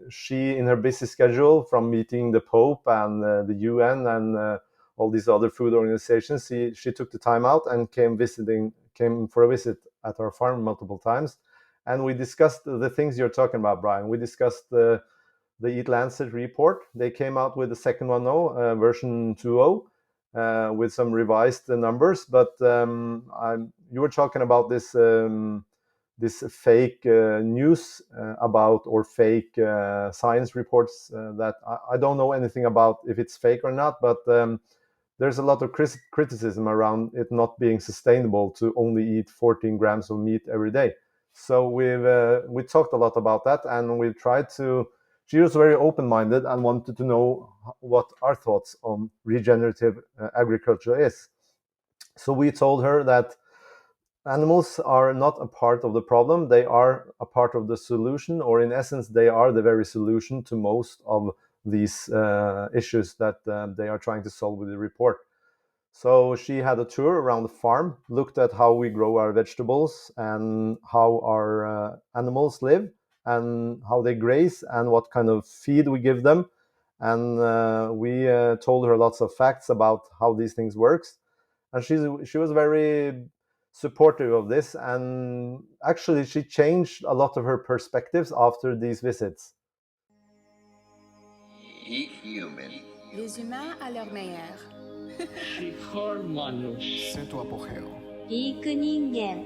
she, in her busy schedule from meeting the Pope and the UN and all these other food organizations, she took the time out and came for a visit at our farm multiple times. And we discussed the things you're talking about, Brian. We discussed the Eat Lancet report. They came out with the second one now, version 2.0, with some revised numbers. But you were talking about this fake news about, or fake science reports that I don't know anything about if it's fake or not, but there's a lot of criticism around it not being sustainable to only eat 14 grams of meat every day. So we talked a lot about that, and we've tried to. She was very open-minded and wanted to know what our thoughts on regenerative agriculture is. So we told her that animals are not a part of the problem. They are a part of the solution, or in essence, they are the very solution to most of these issues that they are trying to solve with the report. So she had a tour around the farm, looked at how we grow our vegetables and how our animals live and how they graze and what kind of feed we give them. And we told her lots of facts about how these things works. And she was very supportive of this. And actually, she changed a lot of her perspectives after these visits. Eat human. Les humains à leur meilleur. セントアポヘオ。ピーク人間。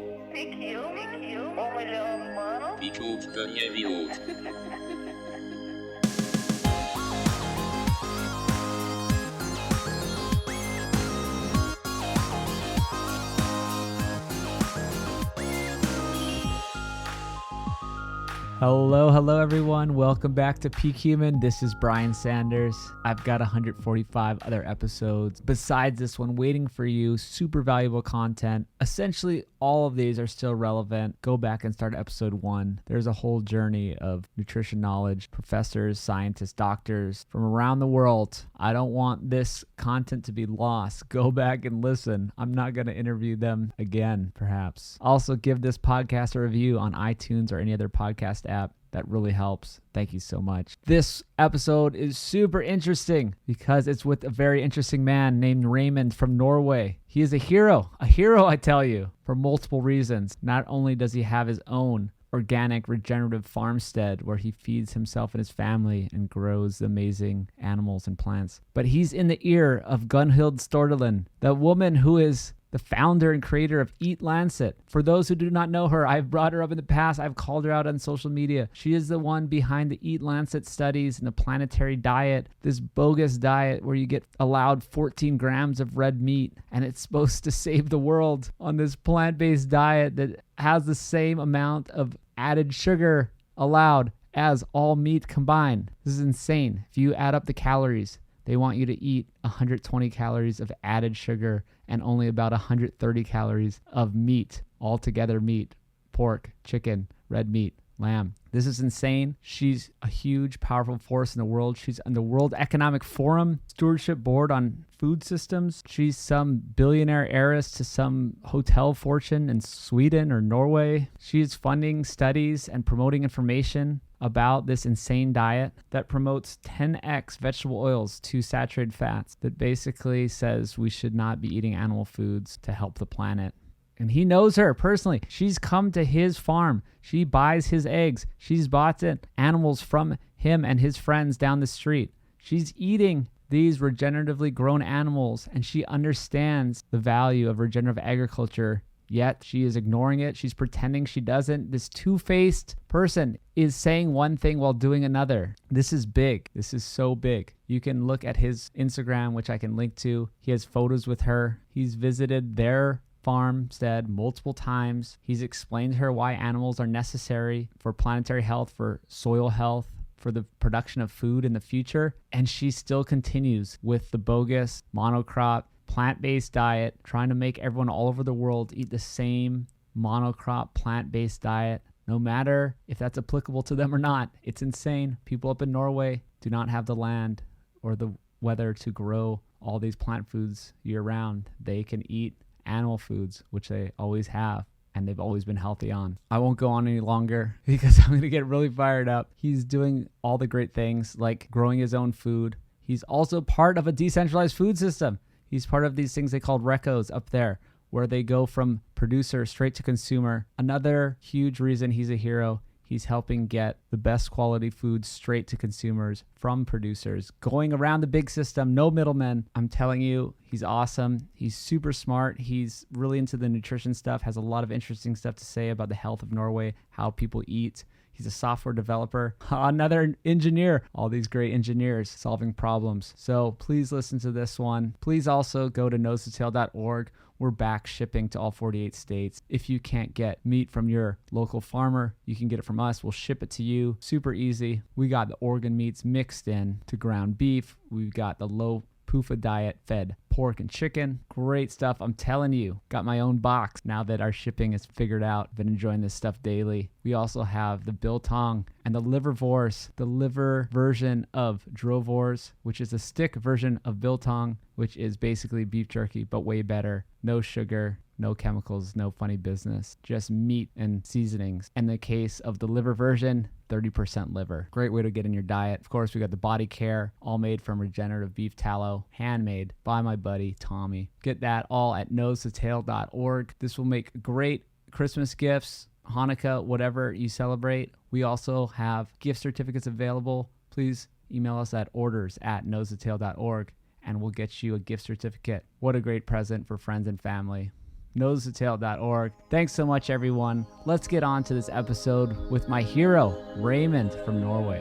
Hello everyone. Welcome back to Peak Human. This is Brian Sanders. I've got 145 other episodes besides this one waiting for you. Super valuable content. Essentially, all of these are still relevant. Go back and start episode 1. There's a whole journey of nutrition knowledge, professors, scientists, doctors from around the world. I don't want this content to be lost. Go back and listen. I'm not going to interview them again, perhaps. Also, give this podcast a review on iTunes or any other podcast app. That really helps. Thank you so much. This episode is super interesting because it's with a very interesting man named Raymund from Norway. He is a hero, I tell you, for multiple reasons. Not only does he have his own organic regenerative farmstead where he feeds himself and his family and grows amazing animals and plants, but he's in the ear of Gunhild Stordalen, the woman who is the founder and creator of Eat Lancet. For those who do not know her, I've brought her up in the past. I've called her out on social media. She is the one behind the Eat Lancet studies and the Planetary Diet, this bogus diet where you get allowed 14 grams of red meat, and it's supposed to save the world on this plant-based diet that has the same amount of added sugar allowed as all meat combined. This is insane. If you add up the calories, they want you to eat 120 calories of added sugar and only about 130 calories of meat, altogether meat, pork, chicken, red meat, lamb. This is insane. She's a huge, powerful force in the world. She's on the World Economic Forum Stewardship Board on Food Systems. She's some billionaire heiress to some hotel fortune in Sweden or Norway. She's funding studies and promoting information about this insane diet that promotes 10x vegetable oils to saturated fats, that basically says we should not be eating animal foods to help the planet. And he knows her personally. She's come to his farm. She buys his eggs. She's bought animals from him and his friends down the street. She's eating these regeneratively grown animals, and she understands the value of regenerative agriculture. Yet she is ignoring it. She's pretending she doesn't. This two-faced person is saying one thing while doing another. This is big. This is so big. You can look at his Instagram, which I can link to. He has photos with her. He's visited their farmstead multiple times. He's explained to her why animals are necessary for planetary health, for soil health, for the production of food in the future. And she still continues with the bogus monocrop plant-based diet, trying to make everyone all over the world eat the same monocrop plant-based diet, no matter if that's applicable to them or not. It's insane. People up in Norway do not have the land or the weather to grow all these plant foods year-round. They can eat animal foods, which they always have. and they've always been healthy on. I won't go on any longer because I'm going to get really fired up. He's doing all the great things like growing his own food. He's also part of a decentralized food system. He's part of these things they called recos up there, where they go from producer straight to consumer. Another huge reason he's a hero, he's helping get the best quality food straight to consumers from producers, going around the big system, no middlemen. I'm telling you, he's awesome. He's super smart. He's really into the nutrition stuff, has a lot of interesting stuff to say about the health of Norway, how people eat. He's a software developer, another engineer, all these great engineers solving problems. So please listen to this one. Please also go to nosetotale.org. We're back shipping to all 48 states. If you can't get meat from your local farmer, you can get it from us. We'll ship it to you. Super easy. We got the organ meats mixed in to ground beef. We've got the low PUFA diet fed pork and chicken. Great stuff. I'm telling you, got my own box now that our shipping is figured out. Been enjoying this stuff daily. We also have the biltong and the liverwurst, the liver version of drovors, which is a stick version of biltong, which is basically beef jerky, but way better. No sugar, no chemicals, no funny business, just meat and seasonings. In the case of the liver version, 30% liver. Great way to get in your diet. Of course, we got the body care, all made from regenerative beef tallow, handmade by my buddy Tommy. Get that all at nosetotale.org. This will make great Christmas gifts, Hanukkah, whatever you celebrate. We also have gift certificates available. Please email us at orders@nosetotale.org and we'll get you a gift certificate. What a great present for friends and family. nosetotale.org. Thanks so much, everyone. Let's get on to this episode with my hero, Raymund from Norway.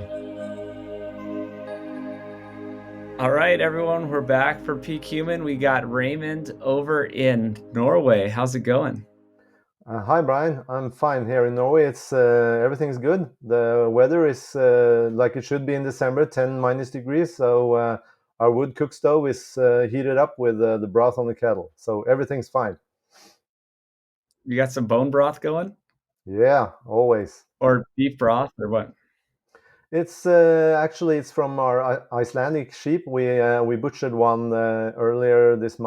All right, everyone, we're back for Peak Human. We got Raymund over in Norway. How's it going? Hi, Brian. I'm fine here in Norway. It's everything's good. The weather is like it should be in December, 10 minus degrees. So our wood cook stove is heated up with the broth on the kettle. So everything's fine. You got some bone broth going? Yeah, always. Or beef broth or what? It's actually it's from our Icelandic sheep. We butchered one earlier last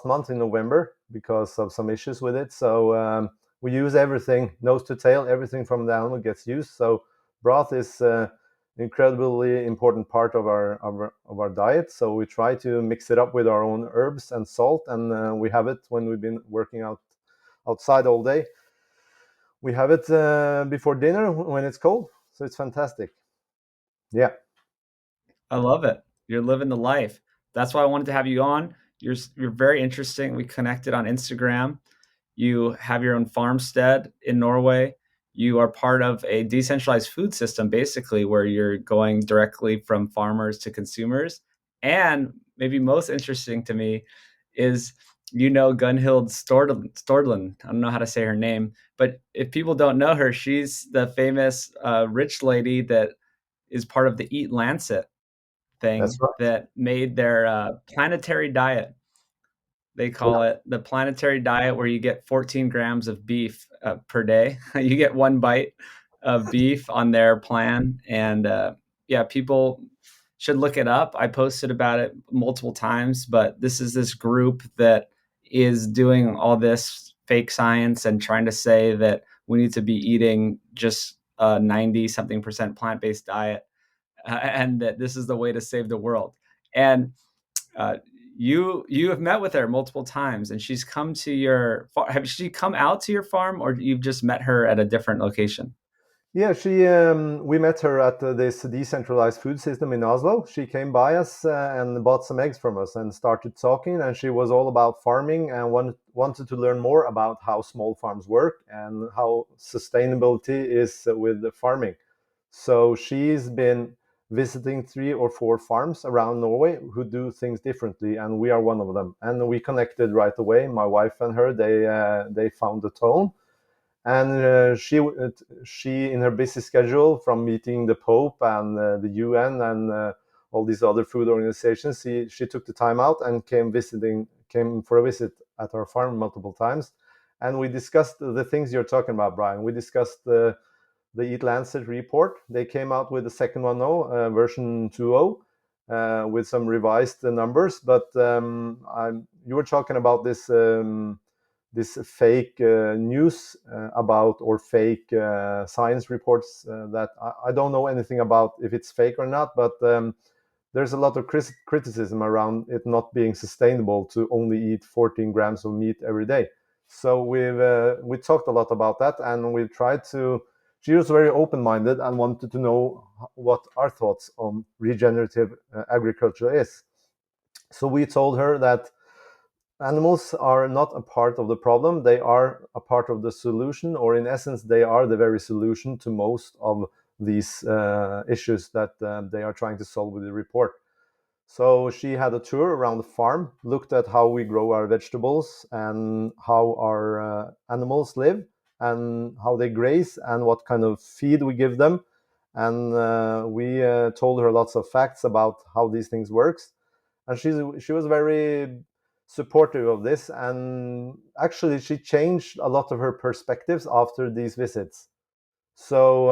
month in November, because of some issues with it. So we use everything, nose to tail, everything from the animal gets used. So broth is incredibly important part of our diet. So we try to mix it up with our own herbs and salt, and we have it when we've been working outside all day. We have it before dinner when it's cold, so it's fantastic. Yeah, I love it. You're living the life. That's why I wanted to have you on. You're very interesting. We connected on Instagram. You have your own farmstead in Norway. You are part of a decentralized food system, basically, where you're going directly from farmers to consumers. And maybe most interesting to me is, Gunhild Stordalen. I don't know how to say her name, but if people don't know her, she's the famous rich lady that is part of the Eat Lancet thing that's right. that made their planetary diet. They call it the planetary diet, where you get 14 grams of beef per day. You get one bite of beef on their plan. And people should look it up. I posted about it multiple times, but this is this group that is doing all this fake science and trying to say that we need to be eating just 90-something% plant-based diet, and that this is the way to save the world. And you have met with her multiple times, and she's come to your farm. Have she come out to your farm, or you've just met her at a different location? Yeah, we met her at this decentralized food system in Oslo. She came by us and bought some eggs from us and started talking. And she was all about farming and wanted to learn more about how small farms work and how sustainability is with the farming. So she's been visiting 3 or 4 farms around Norway who do things differently, and we are one of them. And we connected right away. My wife and her, they found the tone. And she in her busy schedule, from meeting the Pope and the UN and all these other food organizations, she took the time out and came for a visit at our farm multiple times. And we discussed the things you're talking about, Brian. We discussed the Eat Lancet report. They came out with the second one now, version 2.0, with some revised numbers. But you were talking about this this fake news about, or fake science reports that I don't know anything about if it's fake or not, but there's a lot of criticism around it not being sustainable to only eat 14 grams of meat every day. So we talked a lot about that, and we tried to. She was very open-minded and wanted to know what our thoughts on regenerative agriculture is. So we told her that animals are not a part of the problem, they are a part of the solution, or in essence, they are the very solution to most of these issues that they are trying to solve with the report. So she had a tour around the farm, looked at how we grow our vegetables and how our animals live and how they graze and what kind of feed we give them. And we told her lots of facts about how these things works. And she was very supportive of this. And actually, she changed a lot of her perspectives after these visits. So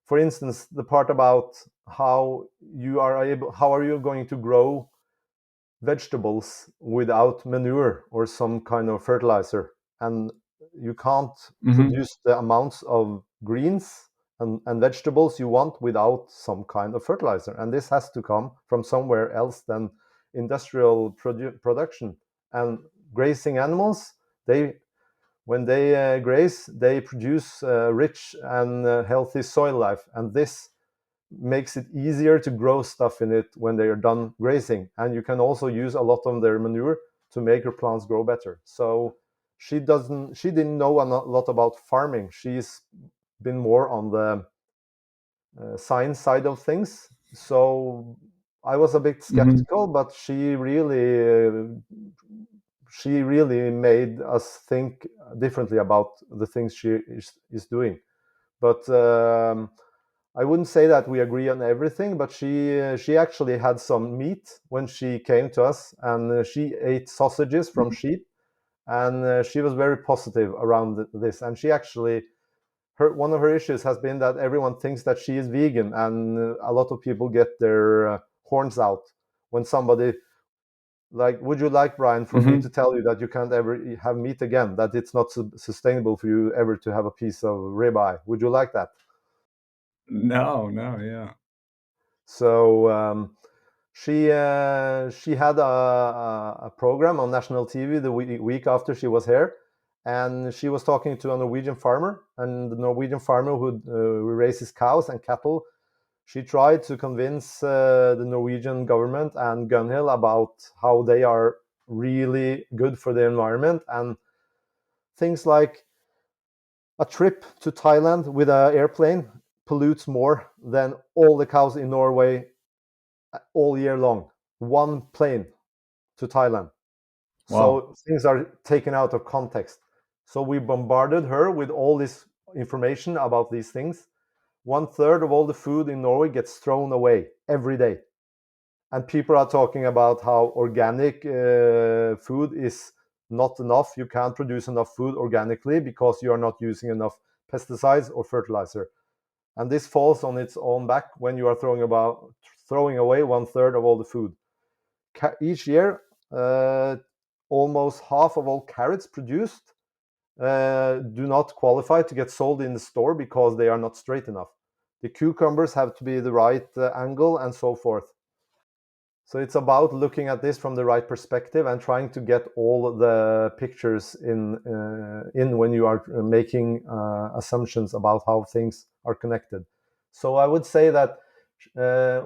for instance, the part about how are you going to grow vegetables without manure or some kind of fertilizer, and you can't produce the amounts of greens and vegetables you want without some kind of fertilizer, and this has to come from somewhere else than industrial production. And grazing animals, they when they graze, they produce rich and healthy soil life, and this makes it easier to grow stuff in it when they are done grazing. And you can also use a lot of their manure to make your plants grow better. So she didn't know a lot about farming. She's been more on the science side of things. So I was a bit skeptical, but she really made us think differently about the things she is doing. But I wouldn't say that we agree on everything, but she actually had some meat when she came to us, and she ate sausages from sheep, and she was very positive around this. And she actually, one of her issues has been that everyone thinks that she is vegan, and a lot of people get their horns out when somebody like, would you like, Brian, for me to tell you that you can't ever have meat again, that it's not sustainable for you ever to have a piece of ribeye? Would you like that? No, yeah. So she had a program on national TV the week after she was here, and she was talking to a Norwegian farmer, and the Norwegian farmer who raises cows and cattle. She tried to convince the Norwegian government and Gunhild about how they are really good for the environment, and things like a trip to Thailand with an airplane pollutes more than all the cows in Norway all year long. One plane to Thailand. Wow. So things are taken out of context. So we bombarded her with all this information about these things. 1/3 of all the food in Norway gets thrown away every day. And people are talking about how organic food is not enough. You can't produce enough food organically because you are not using enough pesticides or fertilizer. And this falls on its own back when you are throwing away 1/3 of all the food. Each year, almost half of all carrots produced do not qualify to get sold in the store because they are not straight enough. The cucumbers have to be the right angle and so forth. So it's about looking at this from the right perspective and trying to get all the pictures in when you are making assumptions about how things are connected. So I would say that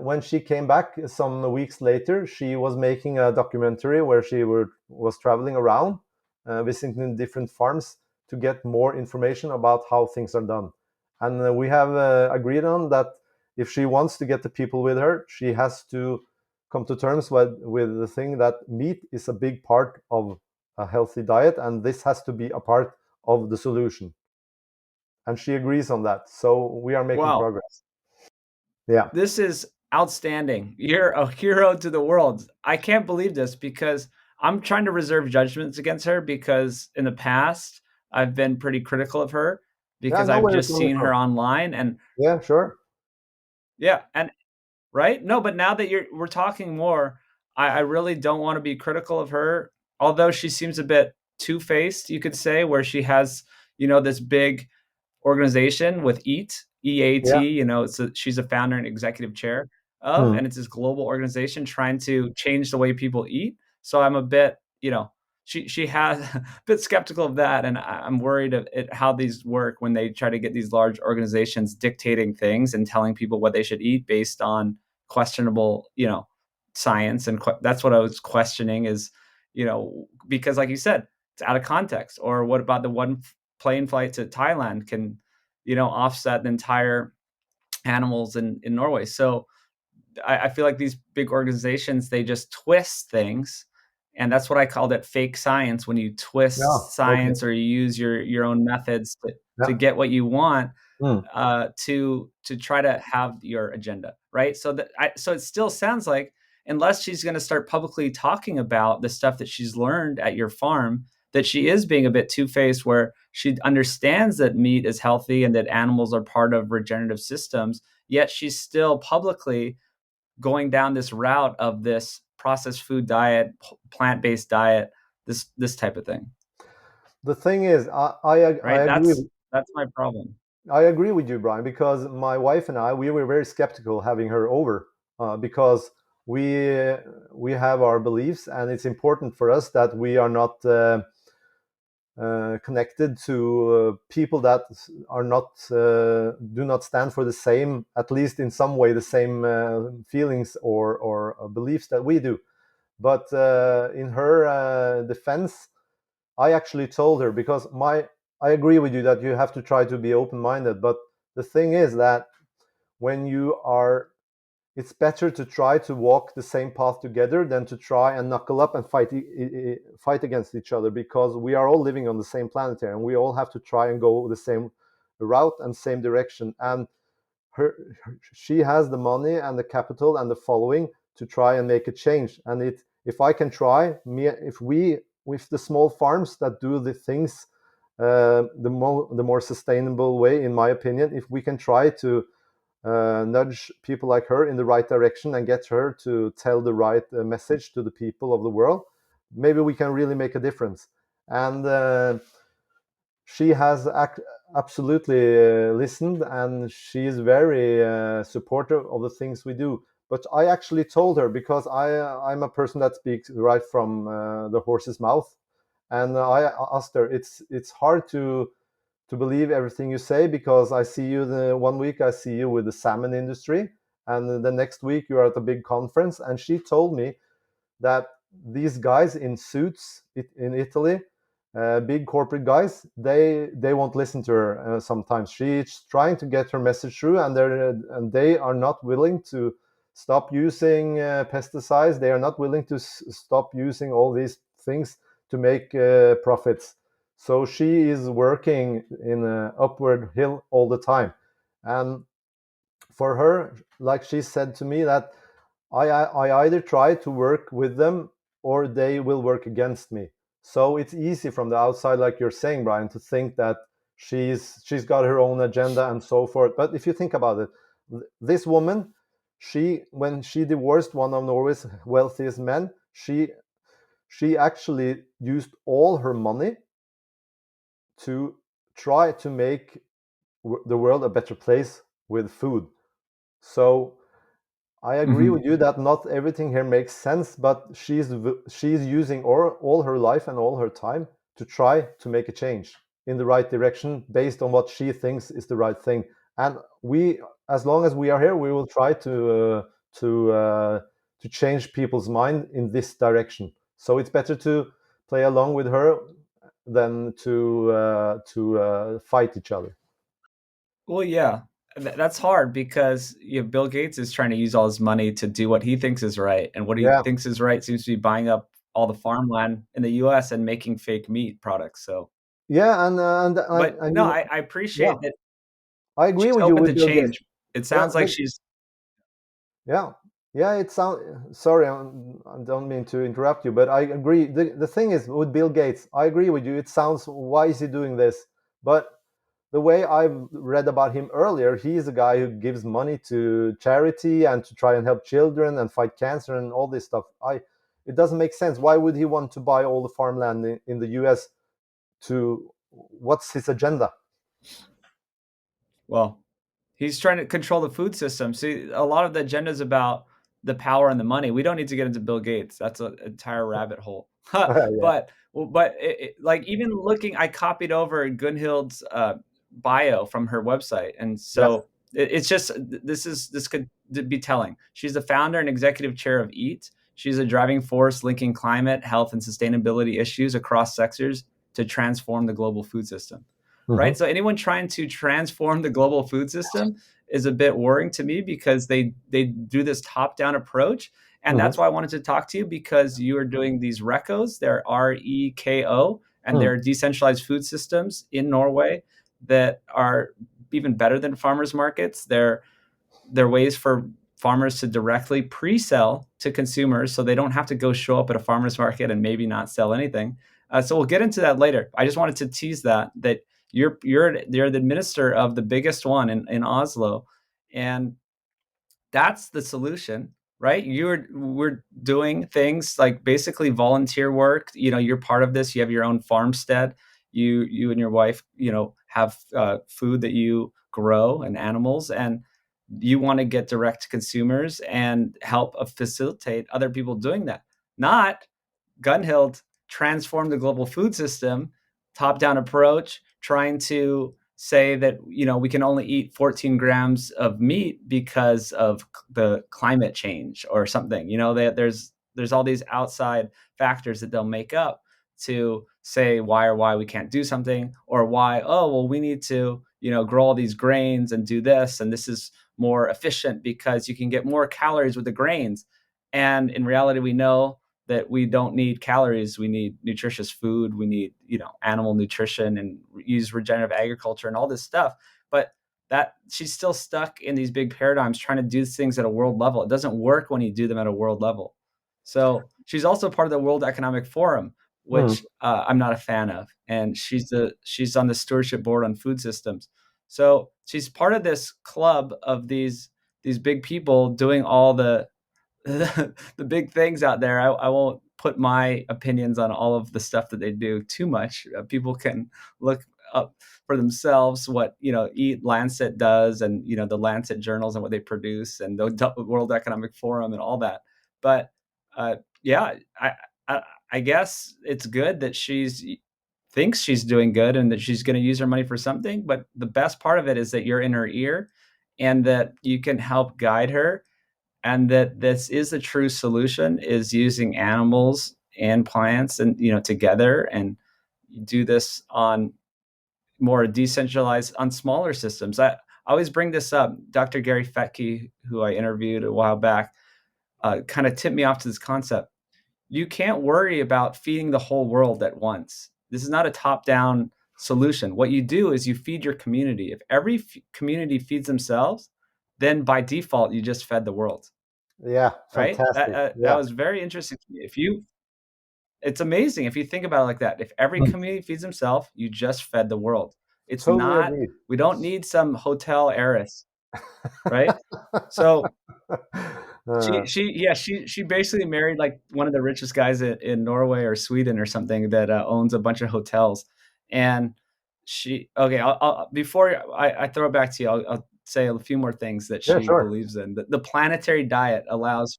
when she came back some weeks later, she was making a documentary where she was traveling around, visiting different farms to get more information about how things are done. And we have agreed on that if she wants to get the people with her, she has to come to terms with the thing that meat is a big part of a healthy diet, and this has to be a part of the solution. And she agrees on that. So we are making progress. Yeah. This is outstanding. You're a hero to the world. I can't believe this because I'm trying to reserve judgments against her because in the past I've been pretty critical of her because I've just seen her online and yeah, sure. Yeah, and right? No, but now that we're talking more, I really don't want to be critical of her, although she seems a bit two-faced, you could say, where she has, this big organization with EAT, Yeah. she's a founder and executive chair of, Hmm. and it's this global organization trying to change the way people eat. So I'm a bit, she has a bit skeptical of that, and I'm worried of how these work when they try to get these large organizations dictating things and telling people what they should eat based on questionable, science. And that's what I was questioning is, because like you said, it's out of context. Or what about the one plane flight to Thailand can, offset the entire animals in Norway? So I feel like these big organizations, they just twist things. And that's what I called it, fake science, when you Yeah. twist Okay. science or you use your own methods to Yeah. get what you want, Hmm. to try to have your agenda, right? So so it still sounds like, unless she's going to start publicly talking about the stuff that she's learned at your farm, that she is being a bit two-faced, where she understands that meat is healthy and that animals are part of regenerative systems, yet she's still publicly going down this route of this processed food diet, plant-based diet, this type of thing. The thing is, I Right? agree. That's my problem. I agree with you, Brian, because my wife and I, we were very skeptical having her over, because we have our beliefs, and it's important for us that we are not connected to people that are not do not stand for the same, at least in some way, the same feelings or beliefs that we do. But in her defense, I actually told her, because I agree with you that you have to try to be open-minded, but the thing is that when you are, it's better to try to walk the same path together than to try and knuckle up and fight against each other, because we are all living on the same planet here, and we all have to try and go the same route and same direction. And she has the money and the capital and the following to try and make a change. And if I can try, if we, with the small farms that do the things the more sustainable way, in my opinion, if we can try to nudge people like her in the right direction and get her to tell the right message to the people of the world, maybe we can really make a difference. And she has absolutely listened, and she is very supportive of the things we do. But I actually told her, because I'm a person that speaks right from the horse's mouth, and I asked her, it's hard to believe everything you say, because I see you one week I see you with the salmon industry, and the next week you're at a big conference. And she told me that these guys in suits in Italy, big corporate guys, they won't listen to her. Sometimes she's trying to get her message through, and they are not willing to stop using pesticides. They are not willing to stop using all these things to make profits. So she is working in an upward hill all the time. And for her, like she said to me, that I either try to work with them or they will work against me. So it's easy from the outside, like you're saying, Brian, to think that she's got her own agenda and so forth. But if you think about it, this woman, when she divorced one of Norway's wealthiest men, she actually used all her money to try to make the world a better place with food. So I agree with you that not everything here makes sense, but she's using all her life and all her time to try to make a change in the right direction based on what she thinks is the right thing. And we, as long as we are here, we will try to change people's mind in this direction. So it's better to play along with her than to fight each other. Well, yeah, that's hard, because Bill Gates is trying to use all his money to do what he thinks is right, and what he Yeah, thinks is right seems to be buying up all the farmland in the U.S. and making fake meat products. So, yeah, but and no, you know, I yeah, appreciate that I agree she's with you open to with Bill Gates. change. It Yeah, sounds like she's yeah, yeah. It sounds. Sorry, I don't mean to interrupt you, but I agree. The thing is with Bill Gates, I agree with you. It sounds, why is he doing this? But the way I've read about him earlier, he's a guy who gives money to charity and to try and help children and fight cancer and all this stuff. it doesn't make sense. Why would he want to buy all the farmland in the US? What's his agenda? Well, he's trying to control the food system. See, a lot of the agenda is about the power and the money. We don't need to get into Bill Gates. That's an entire rabbit hole. Yeah. But like even looking, I copied over Gunhild's bio from her website, and Yes. so it's just this could be telling. She's the founder and executive chair of EAT. She's a driving force linking climate, health, and sustainability issues across sectors to transform the global food system. Right. So anyone trying to transform the global food system is a bit worrying to me because they do this top down approach. And that's why I wanted to talk to you, because you are doing these recos. They're REKO, and they're decentralized food systems in Norway that are even better than farmers markets. They're ways for farmers to directly pre-sell to consumers, so they don't have to go show up at a farmer's market and maybe not sell anything. So we'll get into that later. I just wanted to tease that you're the minister of the biggest one in Oslo, and that's the solution, right? We're doing things like basically volunteer work. You're part of this. You have your own farmstead. You and your wife, have food that you grow and animals, and you want to get direct to consumers and help facilitate other people doing that. Not Gunhild transform the global food system, top-down approach, trying to say that we can only eat 14 grams of meat because of the climate change or something. That there's all these outside factors that they'll make up to say why we can't do something, or why we need to grow all these grains and do this, and this is more efficient because you can get more calories with the grains. And in reality, we know that we don't need calories. We need nutritious food. We need, animal nutrition, and use regenerative agriculture and all this stuff. But that she's still stuck in these big paradigms trying to do things at a world level. It doesn't work when you do them at a world level. So she's also part of the World Economic Forum, which I'm not a fan of. And she's on the stewardship board on food systems. So she's part of this club of these big people doing all the big things out there. I won't put my opinions on all of the stuff that they do too much. People can look up for themselves what Eat Lancet does, and the Lancet journals and what they produce, and the World Economic Forum and all that. But yeah, I guess it's good that thinks she's doing good and that she's going to use her money for something. But the best part of it is that you're in her ear, and that you can help guide her, and that this is the true solution, is using animals and plants and together, and do this on more decentralized, on smaller systems. I always bring this up. Dr. Gary Fettke, who I interviewed a while back, kind of tipped me off to this concept. You can't worry about feeding the whole world at once. This is not a top-down solution. What you do is you feed your community. If every community feeds themselves, then by default, you just fed the world. Yeah, Right? fantastic. That was very interesting to me. It's amazing if you think about it like that. If every community feeds himself, you just fed the world. It's Totally not, agree. we don't need some hotel heiress, right? So she basically married like one of the richest guys in Norway or Sweden or something that owns a bunch of hotels. And before I throw it back to you, I'll say a few more things that Yeah, she sure. believes in. The planetary diet allows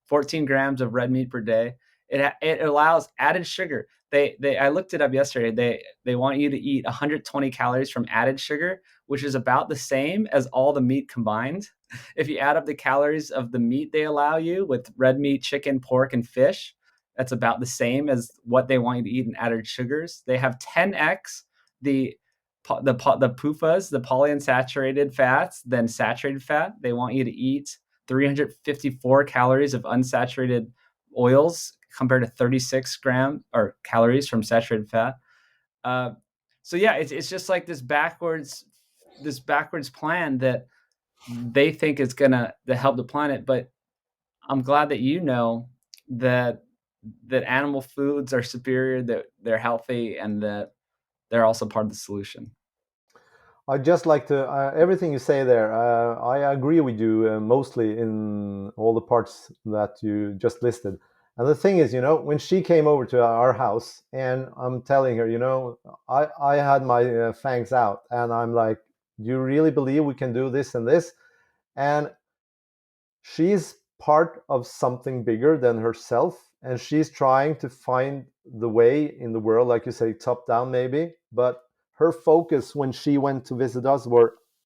14 grams of red meat per day. It allows added sugar. I looked it up yesterday. They want you to eat 120 calories from added sugar, which is about the same as all the meat combined. If you add up the calories of the meat they allow you with red meat, chicken, pork, and fish, that's about the same as what they want you to eat in added sugars. They have 10x the PUFAs, the polyunsaturated fats, than saturated fat. They want you to eat 354 calories of unsaturated oils compared to 36 grams or calories from saturated fat. So yeah, it's just like this backwards plan that they think is gonna help the planet. But I'm glad that that animal foods are superior, that they're healthy, and that they're also part of the solution. I just like to everything you say there. I agree with you mostly in all the parts that you just listed. And the thing is, when she came over to our house, and I'm telling her, I had my fangs out, and I'm like, do you really believe we can do this and this? And she's part of something bigger than herself, and she's trying to find the way in the world, like you say, top down maybe. But her focus when she went to visit us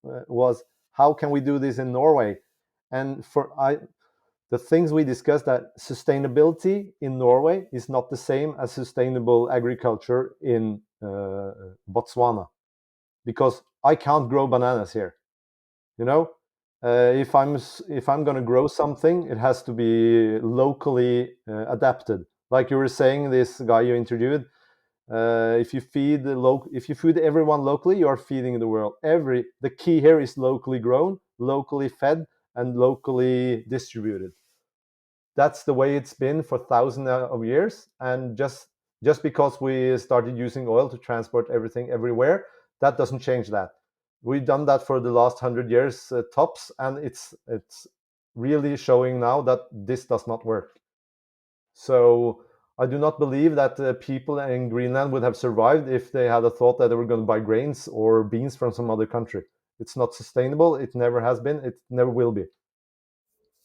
was, how can we do this in Norway? And the things we discussed, that sustainability in Norway is not the same as sustainable agriculture in Botswana, because I can't grow bananas here. If I'm going to grow something, it has to be locally adapted. Like you were saying, this guy you interviewed, if you feed everyone locally, you are feeding the world. The key here is locally grown, locally fed, and locally distributed. That's the way it's been for thousands of years. And just because we started using oil to transport everything everywhere, that doesn't change that. We've done that for the last 100 years tops, and it's really showing now that this does not work. So I do not believe that people in Greenland would have survived if they had a thought that they were going to buy grains or beans from some other country. It's not sustainable. It never has been. It never will be.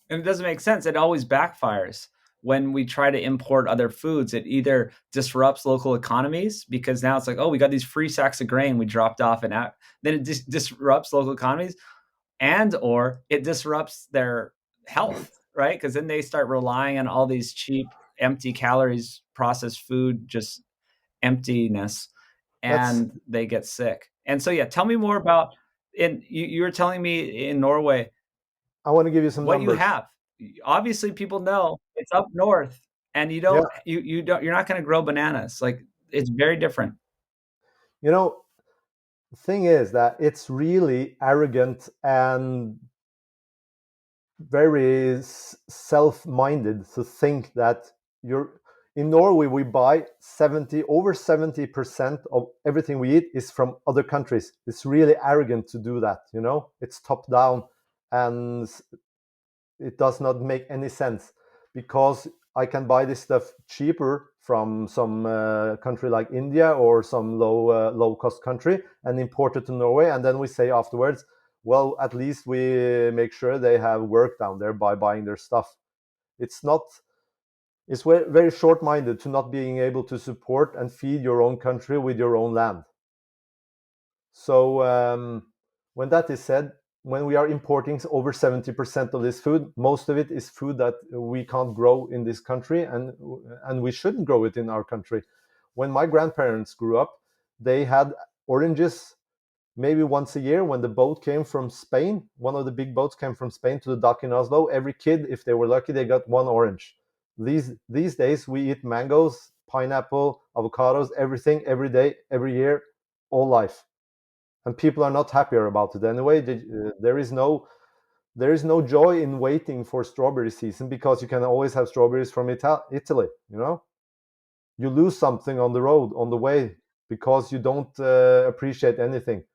And it doesn't make sense. It always backfires. When we try to import other foods, it either disrupts local economies, because now it's like, oh, we got these free sacks of grain we dropped off, and then it disrupts local economies, and or it disrupts their health, right? Because then they start relying on all these cheap, empty calories, processed food, just emptiness, and they get sick. And so, yeah, tell me more about. You were telling me in Norway, I want to give you some what numbers. you have. Obviously, people know it's up north, and you're not going to grow bananas. Like, it's very different. The thing is that it's really arrogant and very self-minded to think that in Norway we buy over 70% of everything we eat is from other countries. It's really arrogant to do that. It's top down, and it does not make any sense, because I can buy this stuff cheaper from some country like India or some low cost country and import it to Norway, and then we say afterwards, well, at least we make sure they have work down there by buying their stuff. It's very short-minded to not being able to support and feed your own country with your own land. So when that is said, when we are importing over 70% of this food, most of it is food that we can't grow in this country, and we shouldn't grow it in our country. When my grandparents grew up, they had oranges maybe once a year when the boat came from Spain. One of the big boats came from Spain to the dock in Oslo. Every kid, if they were lucky, they got one orange. These days, we eat mangoes, pineapple, avocados, everything, every day, every year, all life. And people are not happier about it anyway. There is no joy in waiting for strawberry season, because you can always have strawberries from Italy. You lose something on the road, on the way, because you don't appreciate anything.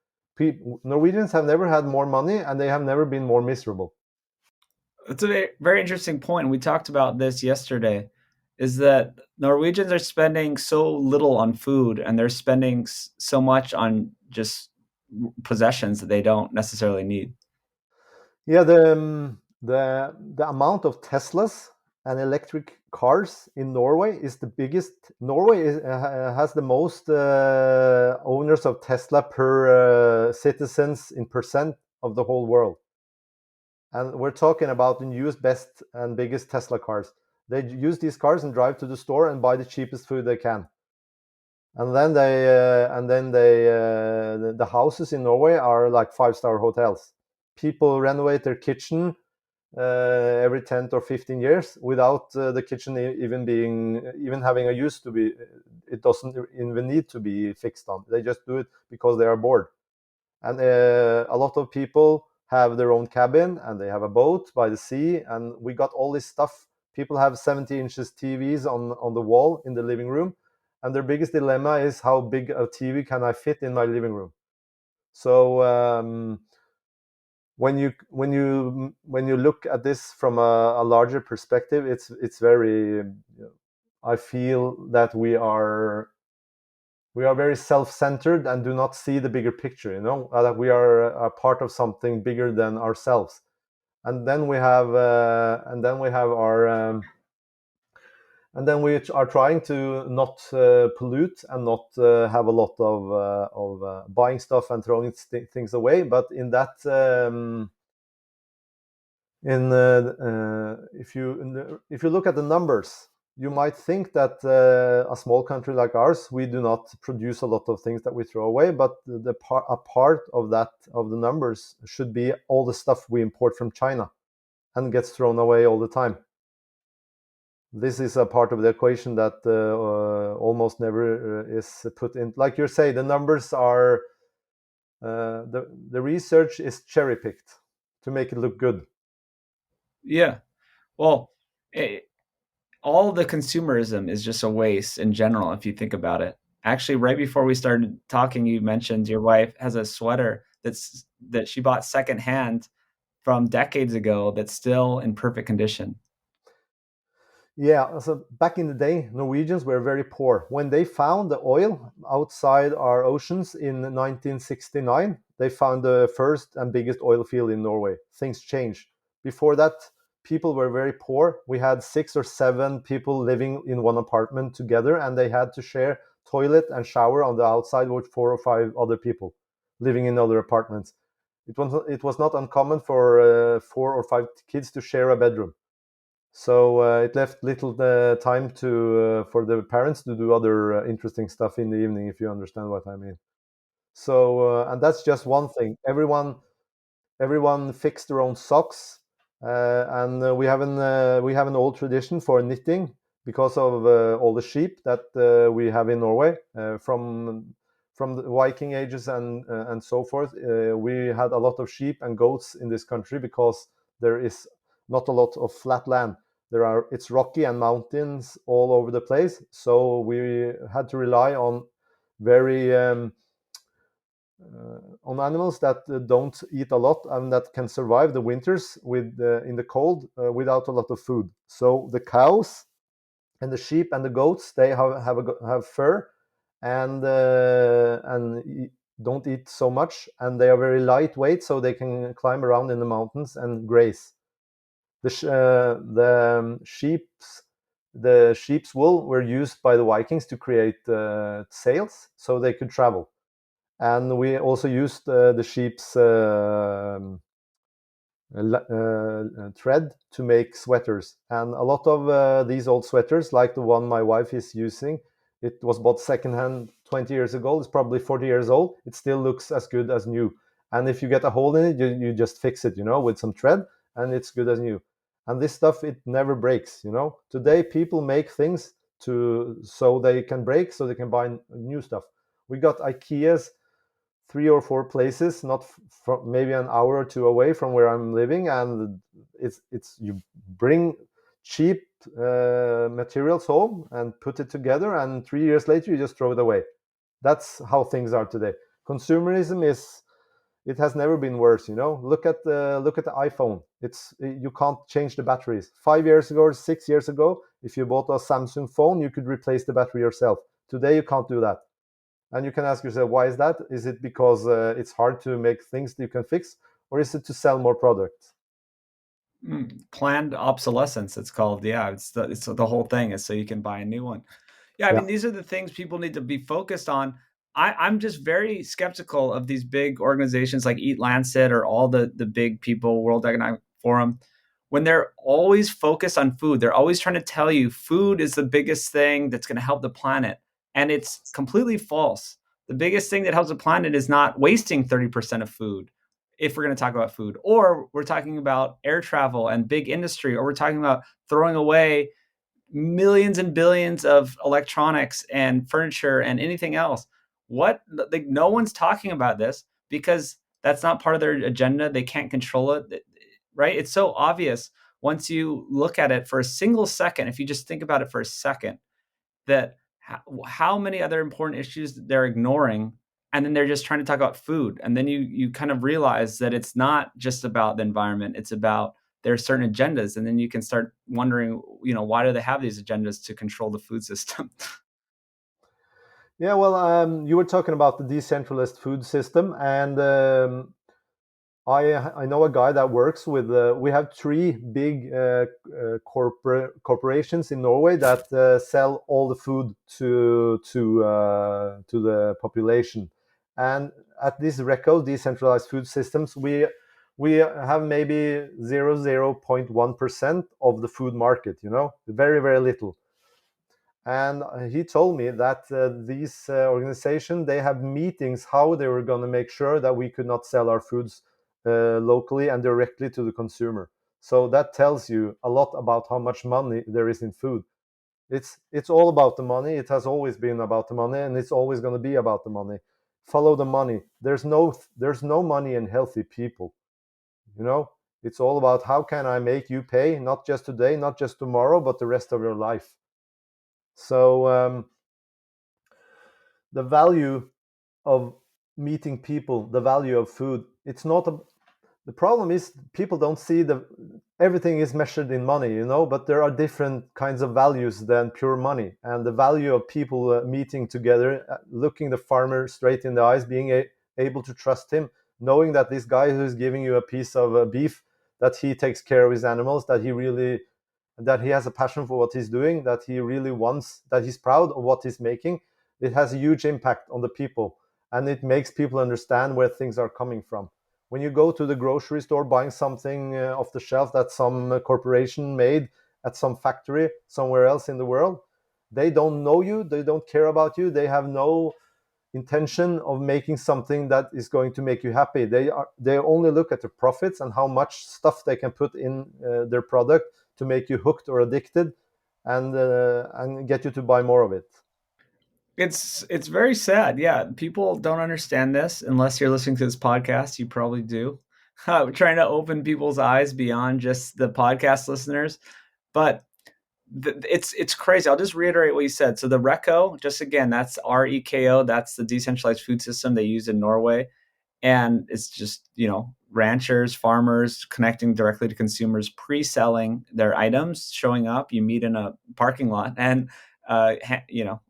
Norwegians have never had more money, and they have never been more miserable. It's a very, very interesting point. And we talked about this yesterday, is that Norwegians are spending so little on food, and they're spending so much on just possessions that they don't necessarily need. Yeah, the amount of Teslas and electric cars in Norway is the biggest. Norway has the most owners of Tesla per citizens in percent of the whole world. And we're talking about the newest, best, and biggest Tesla cars. They use these cars and drive to the store and buy the cheapest food they can. And then the houses in Norway are like 5-star hotels. People renovate their kitchen every 10 or 15 years without the kitchen even having a use to be. It doesn't even need to be fixed on. They just do it because they are bored. And a lot of people have their own cabin, and they have a boat by the sea, and we got all this stuff. People have 70 inches TVs on the wall in the living room, and their biggest dilemma is, how big a TV can I fit in my living room? So when you look at this from a larger perspective, it's very. I feel that we are very self-centered and do not see the bigger picture. That we are a part of something bigger than ourselves, and then we have our. And then we are trying to not pollute and not have a lot of buying stuff and throwing things away. But in that, if you look at the numbers, you might think that a small country like ours, we do not produce a lot of things that we throw away. But a part of that, of the numbers, should be all the stuff we import from China and gets thrown away all the time. This is a part of the equation that almost never is put in. Like you say, the numbers are the research is cherry picked to make it look good. Yeah. Well, all the consumerism is just a waste in general, if you think about it. Actually, right before we started talking, you mentioned your wife has a sweater that she bought secondhand from decades ago that's still in perfect condition. Yeah, so back in the day, Norwegians were very poor. When they found the oil outside our oceans in 1969, they found the first and biggest oil field in Norway. Things changed. Before that, people were very poor. We had 6 or 7 people living in one apartment together, and they had to share toilet and shower on the outside with 4 or 5 other people living in other apartments. It was not uncommon for 4 or 5 kids to share a bedroom. So it left little time for the parents to do other interesting stuff in the evening, if you understand what I mean. So and that's just one thing. Everyone fixed their own socks, and we have an old tradition for knitting because of all the sheep that we have in Norway from the Viking ages and so forth. We had a lot of sheep and goats in this country because there is not a lot of flat land. It's rocky and mountains all over the place, so we had to rely on very on animals that don't eat a lot and that can survive the winters in the cold without a lot of food. So the cows and the sheep and the goats, they have fur and don't eat so much, and they are very lightweight, so they can climb around in the mountains and graze. The sheep's wool were used by the Vikings to create sails so they could travel. And we also used the sheep's thread to make sweaters. And a lot of these old sweaters, like the one my wife is using, it was bought secondhand 20 years ago. It's probably 40 years old. It still looks as good as new. And if you get a hole in it, you just fix it, with some thread, and it's good as new. And this stuff, it never breaks, Today, people make things so they can break, so they can buy new stuff. We got IKEA's 3 or 4 places, not from maybe an hour or 2 away from where I'm living, and it's you bring cheap materials home and put it together, and 3 years later you just throw it away. That's how things are today. Consumerism it has never been worse. Look at the iPhone. You can't change the batteries. 5 years ago or 6 years ago, if you bought a Samsung phone, you could replace the battery yourself. Today you can't do that. And you can ask yourself, why is that? Is it because it's hard to make things that you can fix, or is it to sell more products? Planned obsolescence, it's called. Yeah, it's the whole thing is so you can buy a new one. Yeah, I mean, these are the things people need to be focused on. I'm just very skeptical of these big organizations like Eat Lancet or all the big people, World Economic Forum, when they're always focused on food. They're always trying to tell you food is the biggest thing that's going to help the planet. And it's completely false. The biggest thing that helps the planet is not wasting 30% of food, if we're going to talk about food, or we're talking about air travel and big industry, or we're talking about throwing away millions and billions of electronics and furniture and anything else. No one's talking about this because that's not part of their agenda. They can't control it, right? It's so obvious once you look at it for a single second. If you just think about it for a second, that how many other important issues they're ignoring, and then they're just trying to talk about food. And then you kind of realize that it's not just about the environment, it's about there are certain agendas. And then you can start wondering, why do they have these agendas to control the food system? Yeah, well, you were talking about the decentralized food system, and I know a guy that works with. We have three big corporations in Norway that sell all the food to the population, and at this RECO, decentralized food systems, we have maybe 0.1% of the food market. Very, very little. And he told me that these organizations, they have meetings how they were going to make sure that we could not sell our foods locally and directly to the consumer. So that tells you a lot about how much money there is in food. It's all about the money. It has always been about the money, and it's always going to be about the money. Follow the money. There's no money in healthy people. It's all about how can I make you pay, not just today, not just tomorrow, but the rest of your life. So the value of meeting people, the value of food, it's not the problem is people don't see everything is measured in money, but there are different kinds of values than pure money. And the value of people meeting together, looking the farmer straight in the eyes, being able to trust him, knowing that this guy who's giving you a piece of beef, that he takes care of his animals, that he has a passion for what he's doing, that he really wants, that he's proud of what he's making. It has a huge impact on the people, and it makes people understand where things are coming from. When you go to the grocery store buying something off the shelf that some corporation made at some factory somewhere else in the world, they don't know you, they don't care about you, they have no intention of making something that is going to make you happy. They only look at the profits and how much stuff they can put in their product to make you hooked or addicted, and get you to buy more of it. It's very sad. Yeah, people don't understand this unless you're listening to this podcast. You probably do. Trying to open people's eyes beyond just the podcast listeners, but it's crazy. I'll just reiterate what you said. So the RECO, just again, that's REKO. That's the decentralized food system they use in Norway, and it's just ranchers, farmers connecting directly to consumers, pre-selling their items, showing up. You meet in a parking lot and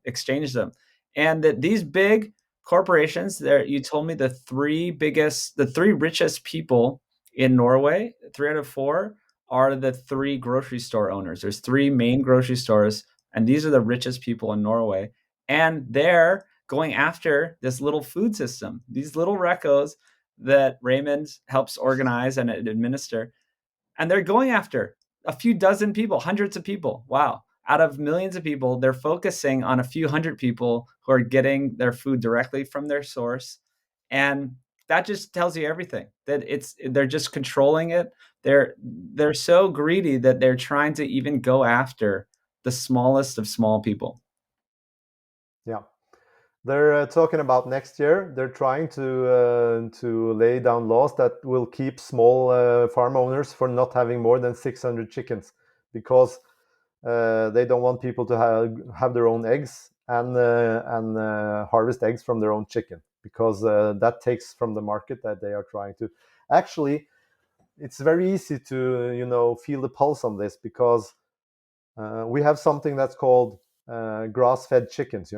exchange them. And that these big corporations, there, you told me the three richest people in Norway, 3 out of 4 are the 3 grocery store owners. There's 3 main grocery stores, and these are the richest people in Norway. And they're going after this little food system, these little recos that Raymund helps organize and administer. And they're going after a few dozen people, hundreds of people. Wow. Out of millions of people, they're focusing on a few hundred people who are getting their food directly from their source. And that just tells you everything, that they're just controlling it. They're so greedy that they're trying to even go after the smallest of small people. Yeah. They're talking about next year. They're trying to lay down laws that will keep small farm owners for not having more than 600 chickens, because they don't want people to have their own eggs and harvest eggs from their own chicken, because that takes from the market that they are trying to. Actually, it's very easy to feel the pulse on this, because we have something that's called grass-fed chickens,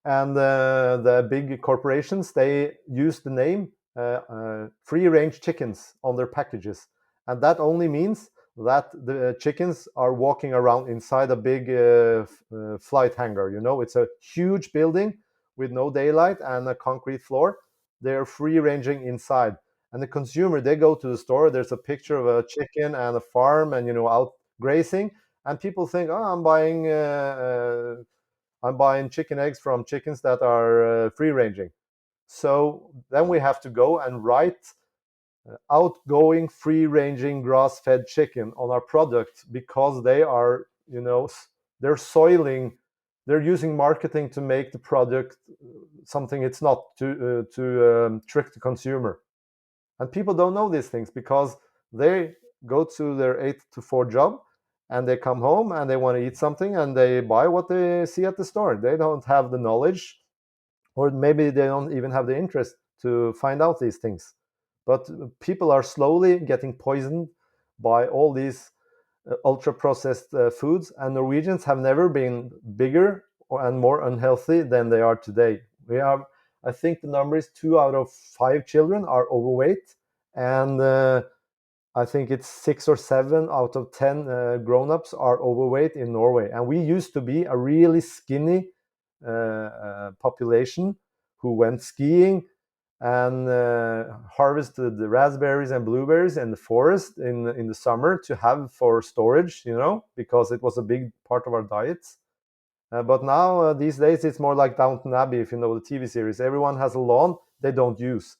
and the big corporations, they use the name free-range chickens on their packages, and that only means that the chickens are walking around inside a big flight hangar. It's a huge building with no daylight and a concrete floor. They're free-ranging inside, and the consumer, they go to the store, there's a picture of a chicken and a farm and out grazing, and people think, oh, I'm buying chicken eggs from chickens that are free-ranging. So then we have to go and write outgoing free-ranging grass-fed chicken on our product, because they are, they're soiling, they're using marketing to make the product something it's not, to trick the consumer. And people don't know these things, because they go to their 8 to 4 job, and they come home and they want to eat something, and they buy what they see at the store. They don't have the knowledge or maybe they don't even have the interest to find out these things. But people are slowly getting poisoned by all these ultra processed foods, and Norwegians have never been bigger and more unhealthy than they are today. We have, I think the number is 2 out of 5 children are overweight, and I think it's 6 or 7 out of 10 grown-ups are overweight in Norway. And we used to be a really skinny population who went skiing and harvested the raspberries and blueberries in the forest in the summer to have for storage, because it was a big part of our diets. But now these days it's more like Downton Abbey, if you know the TV series. Everyone has a lawn they don't use.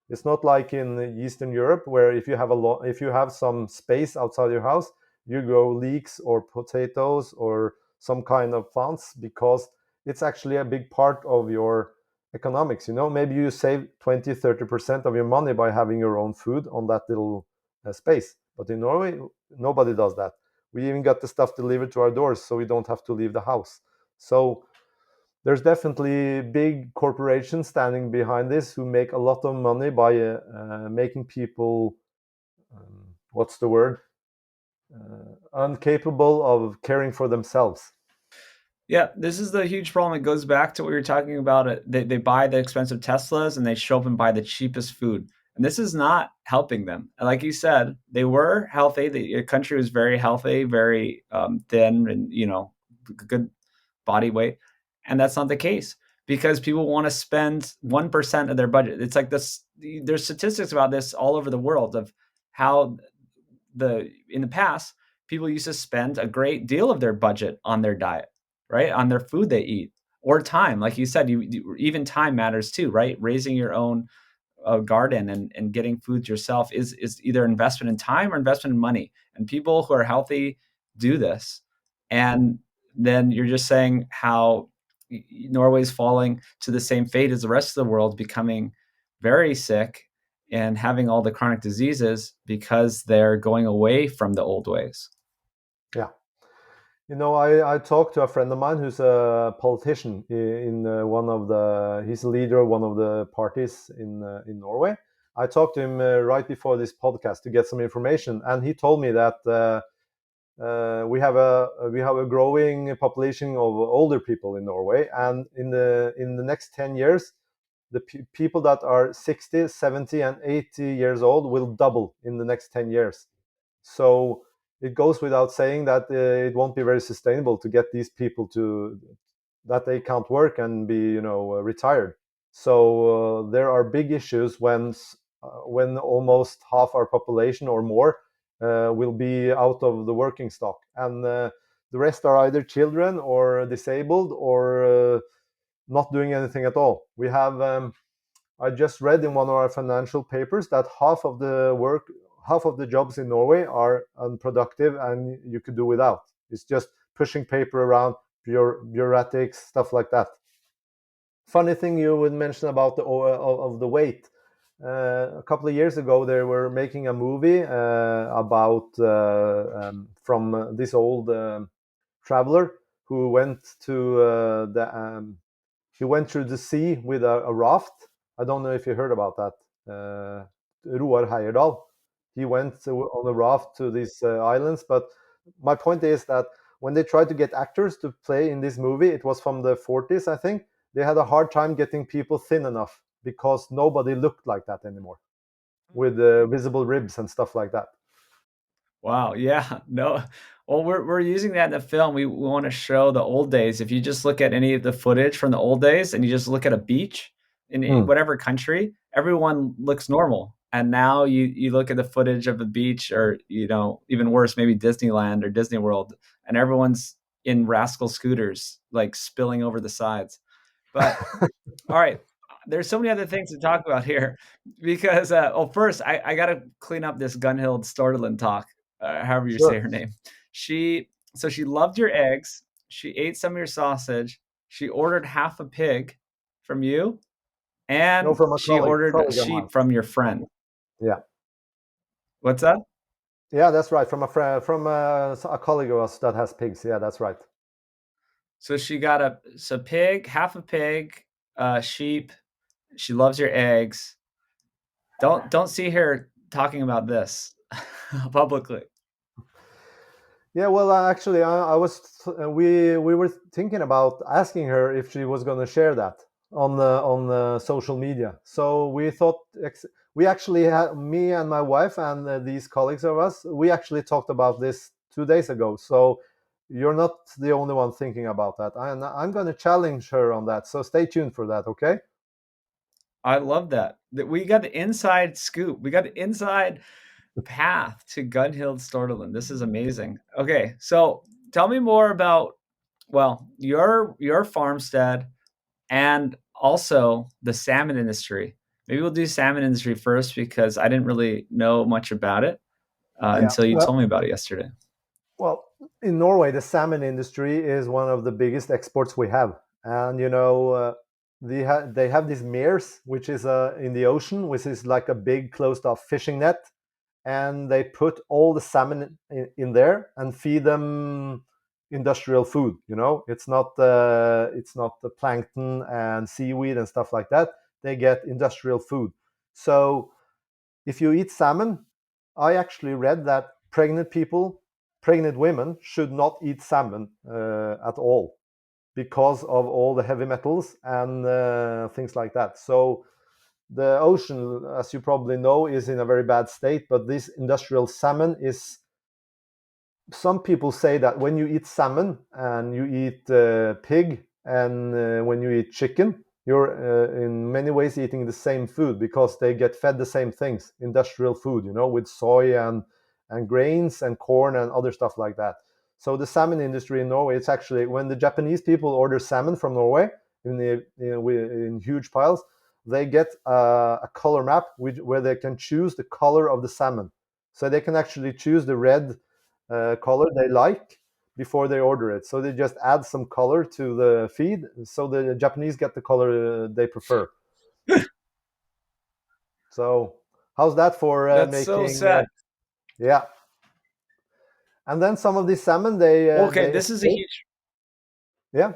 It's not like in Eastern Europe, where if you have some space outside your house, you grow leeks or potatoes or some kind of plants, because it's actually a big part of your economics. Maybe you save 20-30% of your money by having your own food on that little space. But in Norway, nobody does that. We even got the stuff delivered to our doors, so we don't have to leave the house. So there's definitely big corporations standing behind this who make a lot of money by making people, what's the word, incapable of caring for themselves. Yeah, this is the huge problem. It goes back to what we were talking about. They buy the expensive Teslas and they show up and buy the cheapest food. And this is not helping them. And like you said, they were healthy. The country was very healthy, very thin, and good body weight. And that's not the case, because people want to spend 1% of their budget. It's like this. There's statistics about this all over the world of how in the past people used to spend a great deal of their budget on their diet, right? On their food they eat, or time. Like you said, even time matters too, right? Raising your own garden and getting food yourself is either investment in time or investment in money. And people who are healthy do this. And then you're just saying how Norway's falling to the same fate as the rest of the world, becoming very sick and having all the chronic diseases because they're going away from the old ways. Yeah. I talked to a friend of mine who's a politician in he's a leader of one of the parties in Norway. I talked to him right before this podcast to get some information, and he told me that we have a growing population of older people in Norway, and in the next 10 years, the people that are 60, 70, and 80 years old will double in the next 10 years. So it goes without saying that it won't be very sustainable to get these people that they can't work and be retired. So there are big issues when almost half our population or more will be out of the working stock, and the rest are either children or disabled or not doing anything at all. We have I just read in one of our financial papers that half of the jobs in Norway are unproductive and you could do without. It's just pushing paper around, bureaucratics, stuff like that. Funny thing you would mention about the weight. A couple of years ago, they were making a movie about from this old traveler who went to he went through the sea with a raft. I don't know if you heard about that. Roar Heyerdahl. He went on a raft to these islands. But my point is that when they tried to get actors to play in this movie, it was from the 40s, I think. They had a hard time getting people thin enough because nobody looked like that anymore, with visible ribs and stuff like that. Wow. Yeah. No. Well, we're using that in the film. We want to show the old days. If you just look at any of the footage from the old days and you just look at a beach in whatever country, everyone looks normal. And now you look at the footage of the beach, or even worse, maybe Disneyland or Disney World, and everyone's in rascal scooters, like spilling over the sides. But all right, there's so many other things to talk about here, because first I got to clean up this Gunhild Stordalen talk, however you say her name. She loved your eggs. She ate some of your sausage. She ordered half a pig from you, and No, from a she ordered a colleague of mine. sheep from your friend. Yeah. What's that? Yeah, that's right. From a colleague of us that has pigs. Yeah, that's right. So she got half a pig, sheep. She loves your eggs. Don't see her talking about this publicly. Yeah, well, actually, we were thinking about asking her if she was going to share that on the social media. So we thought we actually had, me and my wife and these colleagues of us, we actually talked about this 2 days ago. So you're not the only one thinking about that. I'm going to challenge her on that. So stay tuned for that, okay? I love that. We got the inside scoop. We got the inside path to Gunhild Stordalen. This is amazing. Okay, so tell me more about, well, your farmstead and also the salmon industry. Maybe we'll do salmon industry first because I didn't really know much about it Yeah. until you told me about it yesterday. Well, in Norway, the salmon industry is one of the biggest exports we have, and they have these meres, which is in the ocean, which is like a big closed-off fishing net, and they put all the salmon in there and feed them industrial food. It's not the plankton and seaweed and stuff like that. They get industrial food. So if you eat salmon, I actually read that pregnant women should not eat salmon at all because of all the heavy metals and things like that. So the ocean, as you probably know, is in a very bad state, but this industrial salmon is, some people say that when you eat salmon and you eat pig and when you eat chicken, you're in many ways eating the same food because they get fed the same things, industrial food, with soy and grains and corn and other stuff like that. So the salmon industry in Norway, it's actually, when the Japanese people order salmon from Norway in huge piles, they get a color map where they can choose the color of the salmon. So they can actually choose the red color they like before they order it. So they just add some color to the feed, so the Japanese get the color they prefer. So how's that for That's so making? sad. Yeah. And then some of these salmon, they Okay, they this is a escape. huge. Yeah.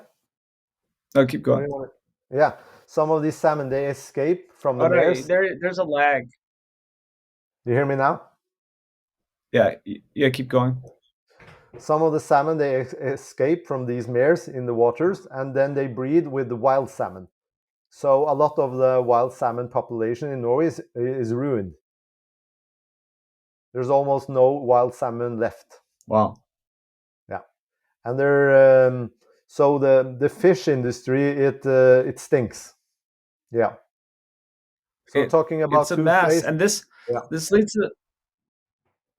Oh, keep What do going. you want Yeah. Some of these salmon, they escape from the Oh no, mares. there's a lag. You hear me now? Yeah, yeah, keep going. Some of the salmon, they escape from these mares in the waters, and then they breed with the wild salmon. So a lot of the wild salmon population in Norway is ruined. There's almost no wild salmon left. Wow. Yeah, and so the fish industry, it stinks. Yeah. So talking It's about a mess, toothpaste. and Yeah. this leads to,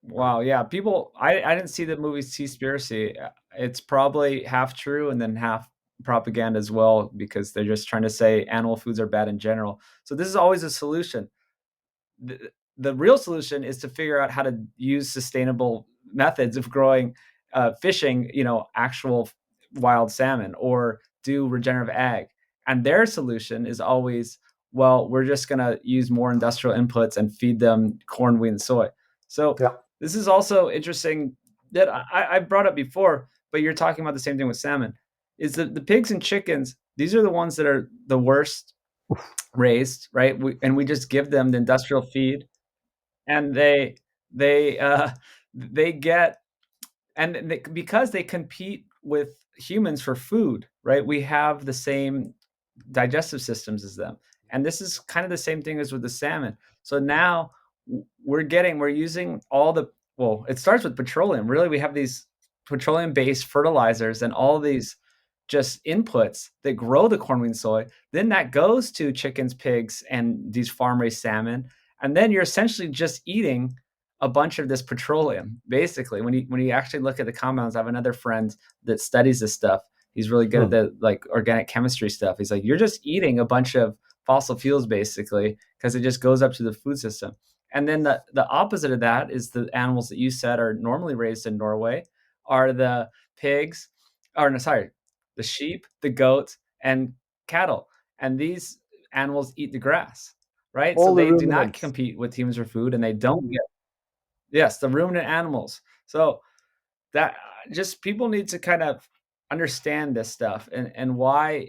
wow, yeah. People, I didn't see the movie Seaspiracy. It's probably half true and then half propaganda as well because they're just trying to say animal foods are bad in general. So this is always a solution. The real solution is to figure out how to use sustainable methods of growing, fishing, actual wild salmon or do regenerative ag. And their solution is always, well, we're just going to use more industrial inputs and feed them corn, wheat, and soy. So Yeah. this is also interesting that I brought up before, but you're talking about the same thing with salmon. Is the pigs and chickens, these are the ones that are the worst raised, right? We just give them the industrial feed, and they uh, they get, and because they compete with humans for food, right? We have the same digestive systems as them, and this is kind of the same thing as with the salmon. So now we're using all the, well, it starts with petroleum. Really, we have these petroleum based fertilizers and all these just inputs that grow the corn, wheat, and soy. Then that goes to chickens, pigs, and these farm raised salmon. And then you're essentially just eating a bunch of this petroleum. Basically, when you actually look at the compounds, I have another friend that studies this stuff. He's really good at the like organic chemistry stuff. He's like, you're just eating a bunch of fossil fuels basically because it just goes up to the food system. And then the opposite of that is the animals that you said are normally raised in Norway are the pigs, or no, sorry, the sheep, the goats, and cattle. And these animals eat the grass, right? So All the they do not ruminants. compete with humans for food, and they don't get, yes, the ruminant animals. So that just people need to kind of understand this stuff and why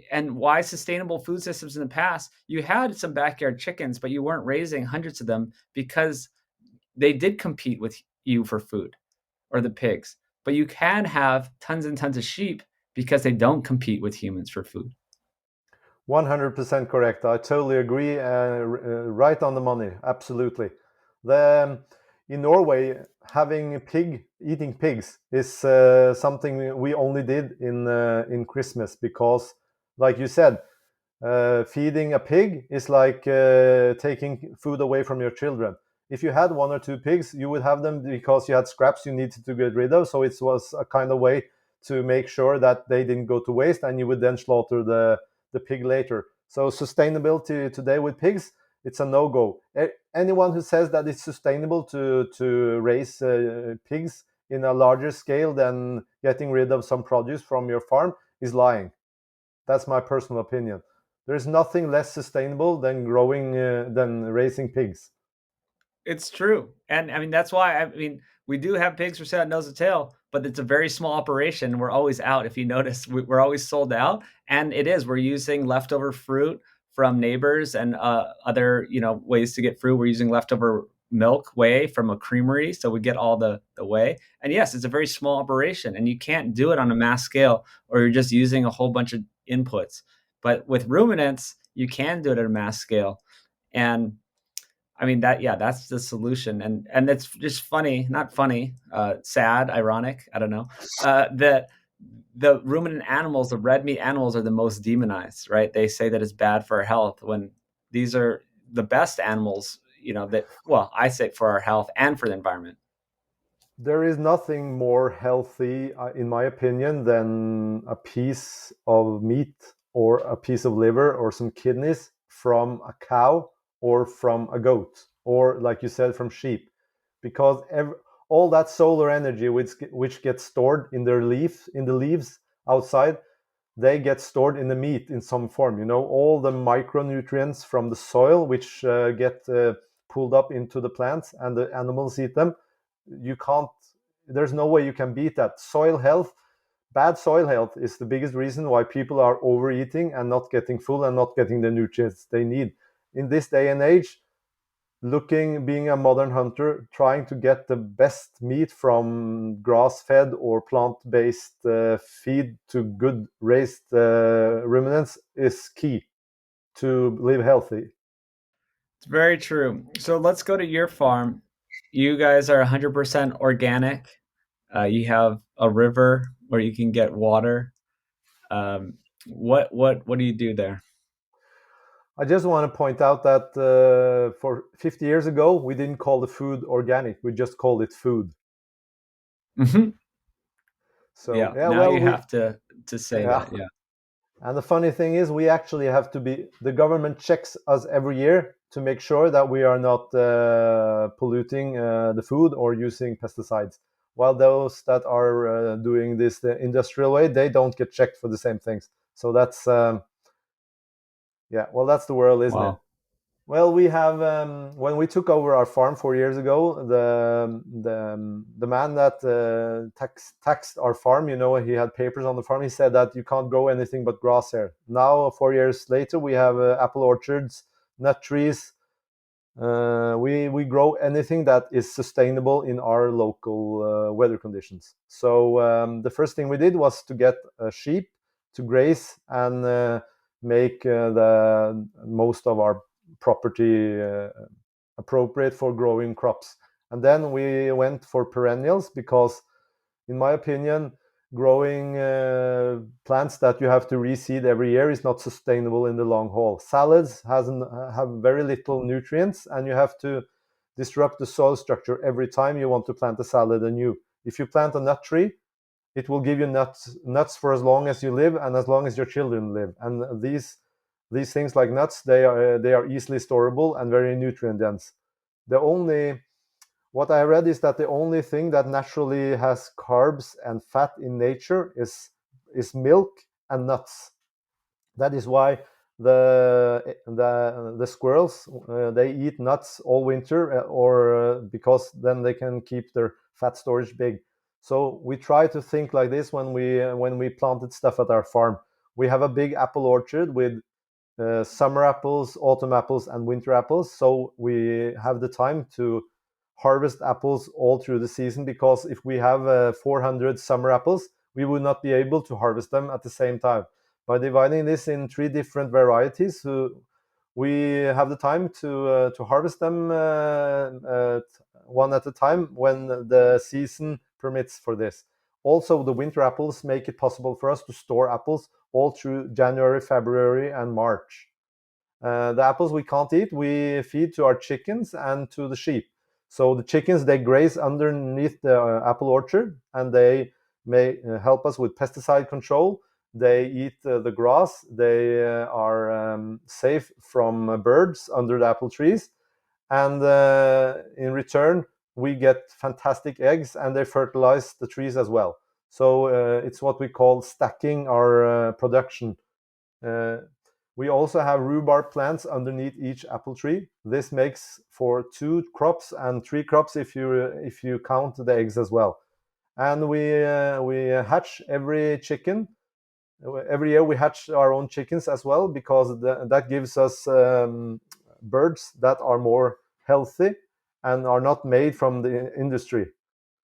sustainable food systems in the past, you had some backyard chickens, but you weren't raising hundreds of them because they did compete with you for food, or the pigs. But you can have tons and tons of sheep because they don't compete with humans for food. 100% correct. I totally agree. Right on the money. Absolutely. The In Norway, eating pigs is something we only did in Christmas because, like you said, feeding a pig is like taking food away from your children. If you had one or two pigs, you would have them because you had scraps you needed to get rid of. So it was a kind of way to make sure that they didn't go to waste, and you would then slaughter the pig later. So sustainability today with pigs, it's a no-go. Anyone who says that it's sustainable to raise pigs in a larger scale than getting rid of some produce from your farm is lying. That's my personal opinion. There's nothing less sustainable than raising pigs. It's true. And I mean, that's why, I mean, we do have pigs for sale at Nose to Tail, but it's a very small operation. We're always out. If you notice, we're always sold out. And we're using leftover fruit from neighbors and other, ways to get fruit. We're using leftover milk whey from a creamery. So we get all the whey. And yes, it's a very small operation, and you can't do it on a mass scale, or you're just using a whole bunch of inputs. But with ruminants, you can do it at a mass scale. And I mean, that's the solution. And it's just funny, not funny, sad, ironic, I don't know, that the ruminant animals, the red meat animals, are the most demonized, right? They say that it's bad for our health when these are the best animals, I say, for our health and for the environment. There is nothing more healthy, in my opinion, than a piece of meat or a piece of liver or some kidneys from a cow or from a goat, or, like you said, from sheep, because all that solar energy which gets stored in the leaves outside, they get stored in the meat in some form. All the micronutrients from the soil which get pulled up into the plants, and the animals eat them. There's no way you can beat that. Bad soil health is the biggest reason why people are overeating and not getting full and not getting the nutrients they need. In this day and age, being a modern hunter, trying to get the best meat from grass-fed or plant-based feed to good raised ruminants is key to live healthy. It's very true. So let's go to your farm. You guys are 100% organic. You have a river where you can get water. What do you do there? I just want to point out that for 50 years ago, we didn't call the food organic. We just called it food. Mm-hmm. So yeah, now you have to say that. Yeah. And the funny thing is, we actually have to the government checks us every year to make sure that we are not polluting the food or using pesticides. While those that are doing this the industrial way, they don't get checked for the same things. So that's, that's the world, isn't it? Well, we have when we took over our farm 4 years ago, the man that taxed our farm, he had papers on the farm. He said that you can't grow anything but grass here. Now, 4 years later, we have apple orchards, nut trees. We grow anything that is sustainable in our local weather conditions. So the first thing we did was to get sheep to graze and make the most of our property appropriate for growing crops. And then we went for perennials because, in my opinion, growing plants that you have to reseed every year is not sustainable in the long haul. Salads have very little nutrients, and you have to disrupt the soil structure every time you want to plant a salad anew. If you plant a nut tree, it will give you nuts for as long as you live and as long as your children live. And these things like nuts, they are easily storable and very nutrient dense. What I read is that the only thing that naturally has carbs and fat in nature is milk and nuts. That is why the squirrels they eat nuts all winter, or because then they can keep their fat storage big. So we try to think like this when we planted stuff at our farm. We have a big apple orchard with summer apples, autumn apples, and winter apples. So we have the time to harvest apples all through the season, because if we have 400 summer apples, we would not be able to harvest them at the same time. By dividing this in 3 different varieties, we have the time to harvest them one at a time when the season permits for this. Also, the winter apples make it possible for us to store apples all through January, February, and March. The apples we can't eat, we feed to our chickens and to the sheep. So the chickens, they graze underneath the apple orchard, and they may help us with pesticide control. They eat the grass. They are safe from birds under the apple trees. And in return, we get fantastic eggs, and they fertilize the trees as well. So it's what we call stacking our production. We also have rhubarb plants underneath each apple tree. This makes for 2 crops and 3 crops if you count the eggs as well. And we hatch every chicken. Every year we hatch our own chickens as well, because that gives us birds that are more healthy and are not made from the industry.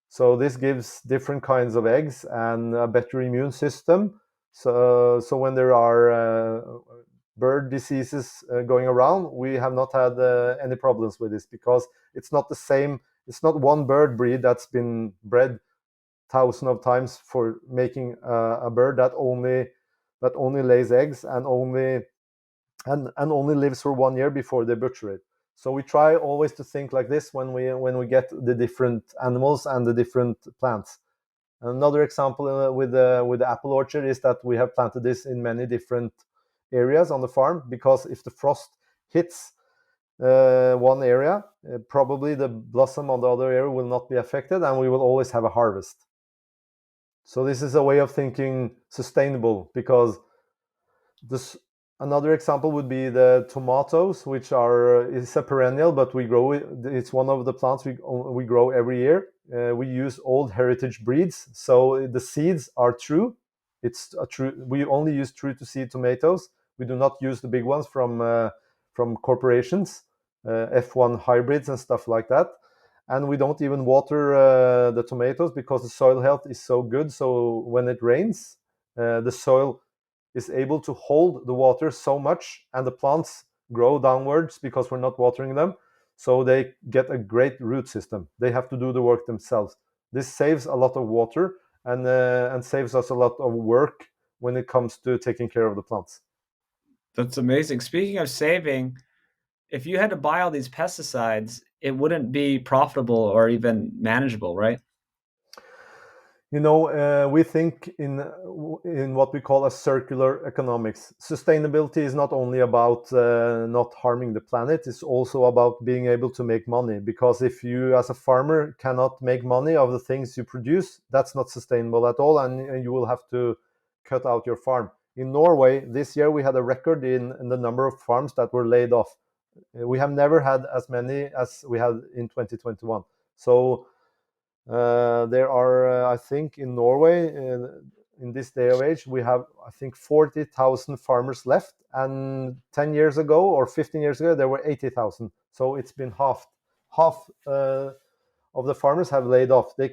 So this gives different kinds of eggs and a better immune system. So when there are bird diseases going around, we have not had any problems with this, because it's not the same. It's not one bird breed that's been bred thousands of times for making a bird that only lays eggs and only lives for 1 year before they butcher it. So we try always to think like this when we get the different animals and the different plants. Another example with the apple orchard is that we have planted this in many different areas on the farm, because if the frost hits one area, probably the blossom on the other area will not be affected, and we will always have a harvest. So this is a way of thinking sustainable, because another example would be the tomatoes, which is a perennial, but we grow it. It's one of the plants we grow every year. We use old heritage breeds, so the seeds are true. We only use true to seed tomatoes. We do not use the big ones from corporations, F1 hybrids and stuff like that. And we don't even water the tomatoes, because the soil health is so good. So when it rains, the soil is able to hold the water so much, and the plants grow downwards because we're not watering them. So they get a great root system. They have to do the work themselves. This saves a lot of water and saves us a lot of work when it comes to taking care of the plants. That's amazing. Speaking of saving, if you had to buy all these pesticides, it wouldn't be profitable or even manageable, right? We think in what we call a circular economics. Sustainability is not only about not harming the planet, it's also about being able to make money. Because if you as a farmer cannot make money of the things you produce, that's not sustainable at all, and you will have to cut out your farm. In Norway, this year we had a record in the number of farms that were laid off. We have never had as many as we had in 2021. So there are, I think, in Norway, in this day of age, we have, I think, 40,000 farmers left. And 10 years ago or 15 years ago, there were 80,000. So it's been half of the farmers have laid off. They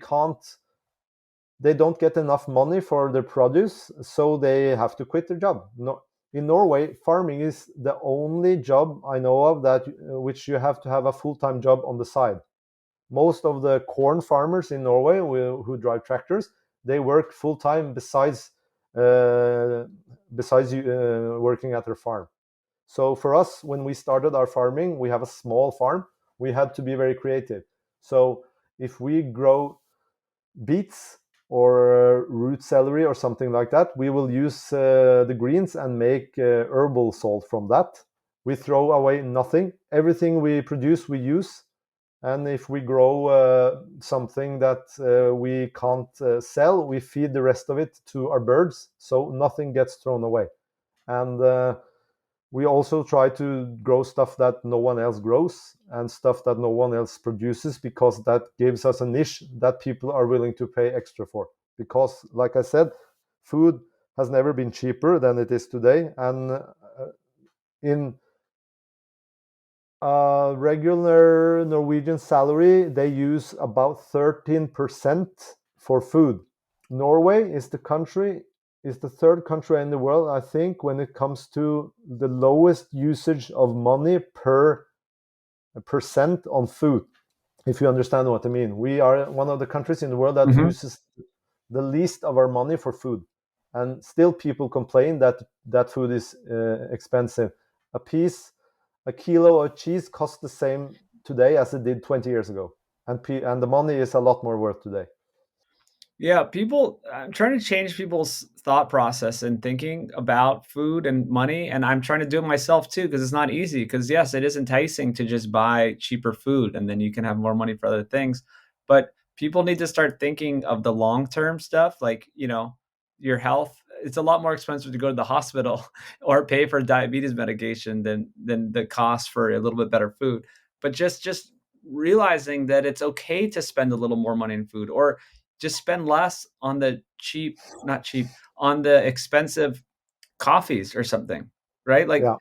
don't get enough money for their produce, so they have to quit their job. No, in Norway, farming is the only job I know of which you have to have a full-time job on the side. Most of the corn farmers in Norway who drive tractors, they work full time besides working at their farm. So for us, when we started our farming, we have a small farm. We had to be very creative. So if we grow beets or root celery or something like that, we will use the greens and make herbal salt from that. We throw away nothing. Everything we produce, we use. And if we grow something that we can't sell, we feed the rest of it to our birds, so nothing gets thrown away. And we also try to grow stuff that no one else grows and stuff that no one else produces, because that gives us a niche that people are willing to pay extra for. Because, like I said, food has never been cheaper than it is today. And in a regular Norwegian salary, they use about 13% for food. Norway is the third country in the world, I think, when it comes to the lowest usage of money per percent on food. If you understand what I mean, we are one of the countries in the world that Mhm. uses the least of our money for food, and still people complain that food is expensive. A kilo of cheese costs the same today as it did 20 years ago, and the money is a lot more worth today. Yeah, I'm trying to change people's thought process and thinking about food and money. And I'm trying to do it myself too, because it's not easy. Because, yes, it is enticing to just buy cheaper food and then you can have more money for other things. But people need to start thinking of the long term stuff, like, your health. It's a lot more expensive to go to the hospital or pay for diabetes medication than the cost for a little bit better food. But just realizing that it's okay to spend a little more money in food, or just spend less on the not cheap, on the expensive coffees or something, right? Like, Yeah.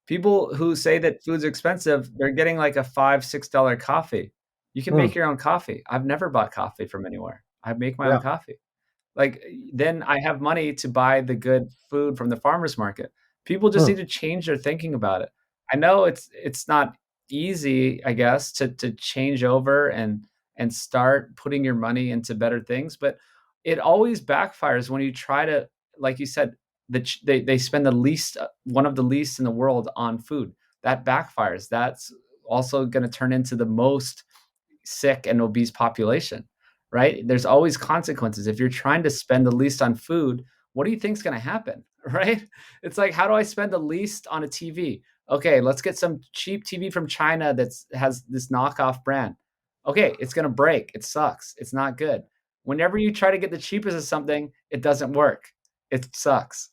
people who say that food's expensive, they're getting like a $5, $6 coffee. You can make Mm. your own coffee. I've never bought coffee from anywhere. I make my own Yeah. coffee. Like, then I have money to buy the good food from the farmer's market. People just Mm. need to change their thinking about it. I know it's not easy, I guess, to change over and start putting your money into better things, but it always backfires when you try to, like you said, they spend the least, one of the least in the world on food. That backfires. That's also going to turn into the most sick and obese population, right? There's always consequences. If you're trying to spend the least on food, what do you think is going to happen, right? It's like, how do I spend the least on a TV? Okay, let's get some cheap TV from China that has this knockoff brand. Okay, it's going to break. It sucks. It's not good. Whenever you try to get the cheapest of something, it doesn't work. It sucks.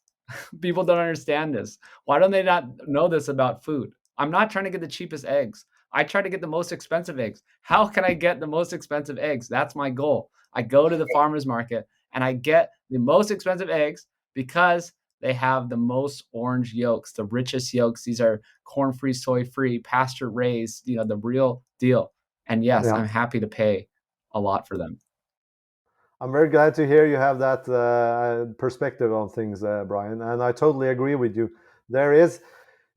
People don't understand this. Why don't they not know this about food? I'm not trying to get the cheapest eggs. I try to get the most expensive eggs. How can I get the most expensive eggs? That's my goal. I go to the farmer's market and I get the most expensive eggs because they have the most orange yolks, the richest yolks. These are corn-free, soy-free, pasture-raised, the real deal. And yes, Yeah. I'm happy to pay a lot for them. I'm very glad to hear you have that perspective on things, Brian, and I totally agree with you. There is,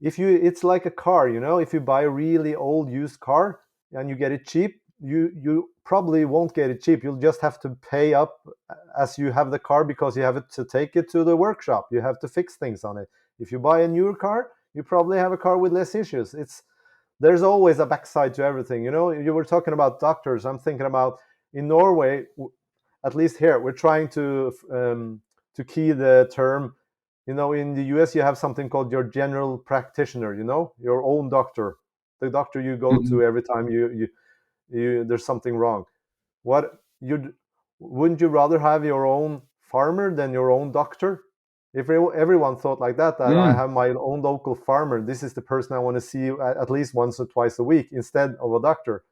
it's like a car, if you buy a really old used car and you get it cheap, you probably won't get it cheap. You'll just have to pay up as you have the car, because you have to take it to the workshop. You have to fix things on it. If you buy a newer car, you probably have a car with less issues. There's always a backside to everything. You were talking about doctors. I'm thinking about in Norway, at least here, we're trying to key the term. In the US, you have something called your general practitioner. Your own doctor, the doctor you go Mhm. to every time there's something wrong. What you Wouldn't you rather have your own farmer than your own doctor? If everyone thought like that I Mm. have my own local farmer, this is the person I want to see at least once or twice a week instead of a doctor.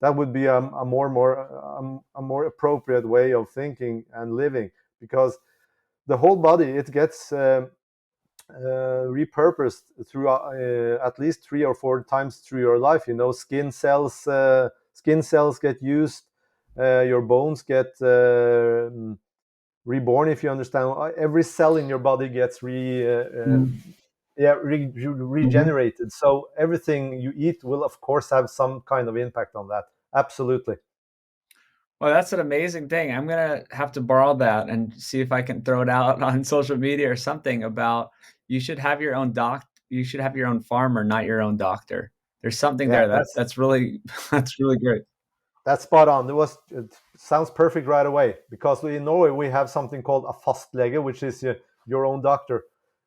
That would be a more appropriate way of thinking and living, because the whole body, it gets repurposed through at least 3 or 4 times through your life. Skin cells get used, your bones get reborn, if you understand. Every cell in your body gets Mm. Mhm. regenerated. So everything you eat will, of course, have some kind of impact on that. Absolutely. Well, that's an amazing thing. I'm gonna have to borrow that and see if I can throw it out on social media or something about, you should have your own you should have your own farmer, not your own doctor. There's something Yeah, there that's really that's really great. that's spot on. It sounds perfect right away, because in Norway we have something called a fastlege, which is your own doctor.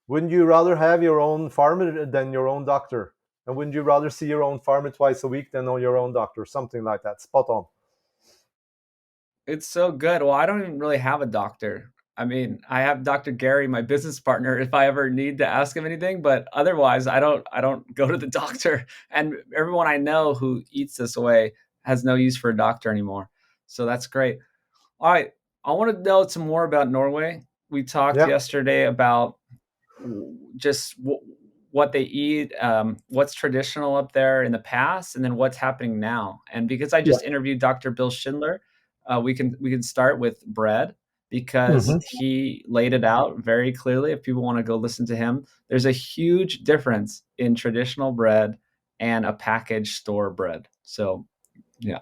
Wouldn't you rather have your own farmer than your own doctor? And wouldn't you rather see your own farmer twice a week than your own doctor? Something like that. Spot on. It's so good. Well, I don't even really have a doctor. I mean, I have Dr. Gary, my business partner, if I ever need to ask him anything, but otherwise I don't go to the doctor. And everyone I know who eats this way has no use for a doctor anymore. So that's great. All right. I want to know some more about Norway. We talked Yeah. yesterday about just what they eat, what's traditional up there in the past, and then what's happening now. And because I just interviewed Dr. Bill Schindler, we can start with bread because he laid it out very clearly. If people want to go listen to him, there's a huge difference in traditional bread and a packaged store bread. So, yeah.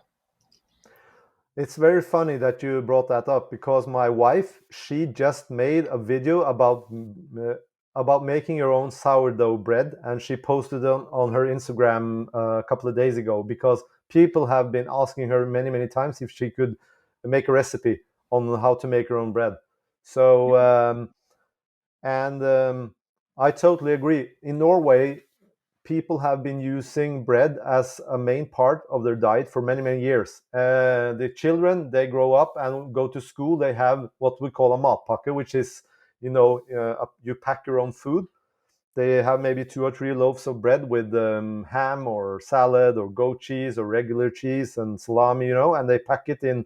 It's very funny that you brought that up because my wife, she just made a video about making her own sourdough bread, and she posted it on her Instagram a couple of days ago because people have been asking her many times if she could make a recipe on how to make her own bread. So I totally agree. In Norway, people have been using bread as a main part of their diet for many years. The children, they grow up and go to school. They have what we call a matpakke, which is, you pack your own food. They have maybe 2 or 3 loaves of bread with ham or salad or goat cheese or regular cheese and salami, and they pack it in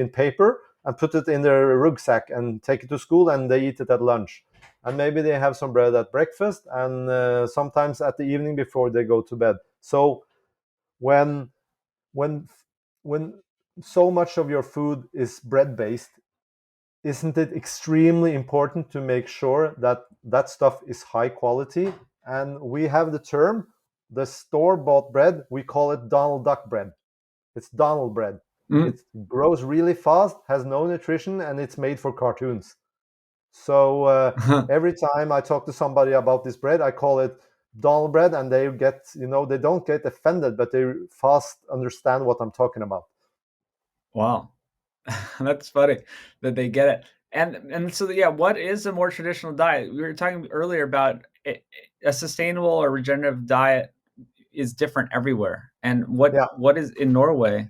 paper and put it in their rucksack and take it to school, and they eat it at lunch. And maybe they have some bread at breakfast and sometimes at the evening before they go to bed. So when when when so much of your food is bread based, isn't it extremely important to make sure that that stuff is high quality? And we have the term, the store-bought bread, we call it Donald Duck bread. It's Donald bread. It grows really fast, has no nutrition, and it's made for cartoons. So every time I talk to somebody about this bread, I call it Donald bread, and they get, they don't get offended, but they fast understand what I'm talking about. Wow. That's funny that they get it. And so, yeah, what is a more traditional diet? We were talking earlier about a sustainable or regenerative diet is different everywhere. And what is in Norway?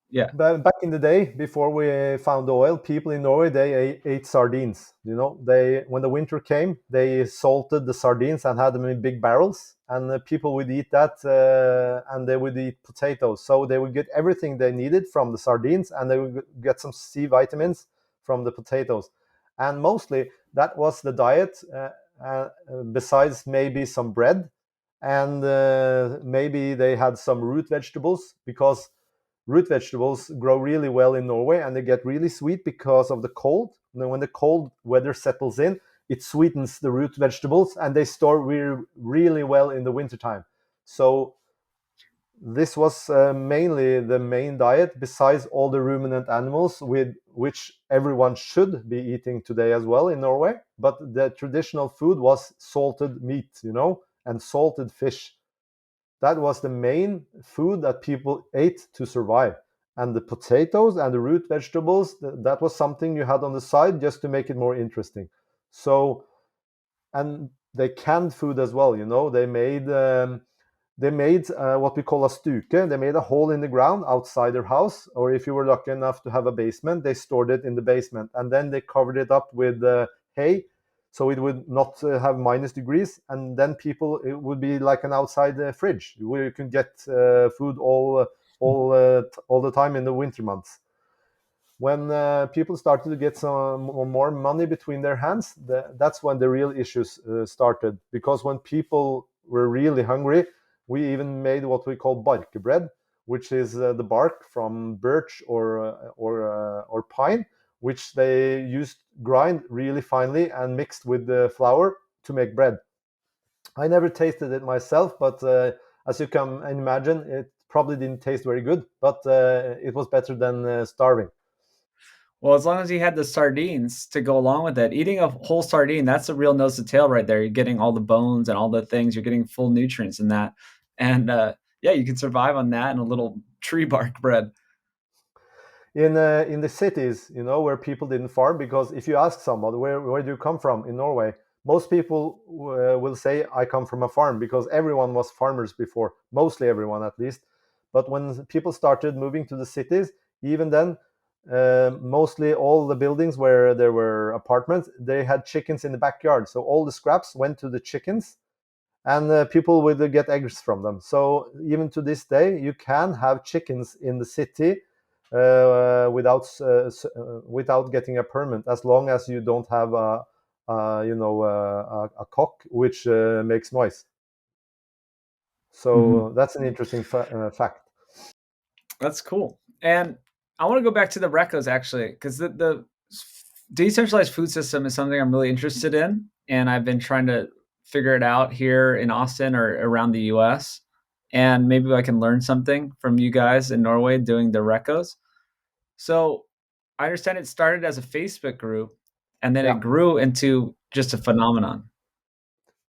Yeah. But back in the day, before we found oil, people in Norway, they ate sardines. When the winter came, they salted the sardines and had them in big barrels, and people would eat that, and they would eat potatoes. So they would get everything they needed from the sardines, and they would get some C vitamins from the potatoes. And mostly that was the diet, besides maybe some bread, and maybe they had some root vegetables, because root vegetables grow really well in Norway, and they get really sweet because of the cold. And then when the cold weather settles in, it sweetens the root vegetables, and they store really well in the wintertime. So this was mainly the main diet, besides all the ruminant animals, with which everyone should be eating today as well in Norway. But the traditional food was salted meat, and salted fish. That was the main food that people ate to survive. And the potatoes and the root vegetables, that was something you had on the side just to make it more interesting. So, and they canned food as well. They made what we call a stuke. They made a hole in the ground outside their house, or if you were lucky enough to have a basement, they stored it in the basement, and then they covered it up with hay, so it would not have minus degrees, and then it would be like an outside fridge where you can get food all the time in the winter months. When people started to get some more money between their hands, that's when the real issues started. Because when people were really hungry, we even made what we call barkebread, which is the bark from birch or pine, which they used grind really finely and mixed with the flour to make bread. I never tasted it myself, but as you can imagine, it probably didn't taste very good, but it was better than starving. Well, as long as you had the sardines to go along with it, eating a whole sardine, that's a real nose to tail right there. You're getting all the bones and all the things. You're getting full nutrients in that. And yeah, you can survive on that and a little tree bark bread. In the cities, where people didn't farm, because if you ask someone where do you come from in Norway, most people will say I come from a farm, because everyone was farmers before, mostly everyone at least. But when people started moving to the cities, even then mostly all the buildings where there were apartments, they had chickens in the backyard. So all the scraps went to the chickens, and people would get eggs from them. So even to this day, you can have chickens in the city without getting a permit, as long as you don't have a cock which makes noise. So that's an interesting fact. That's cool. And I want to go back to the recos actually, because the decentralized food system is something I'm really interested in, and I've been trying to figure it out here in Austin or around the US. And maybe I can learn something from you guys in Norway doing the recos. So I understand it started as a Facebook group, and then Yeah. it grew into just a phenomenon.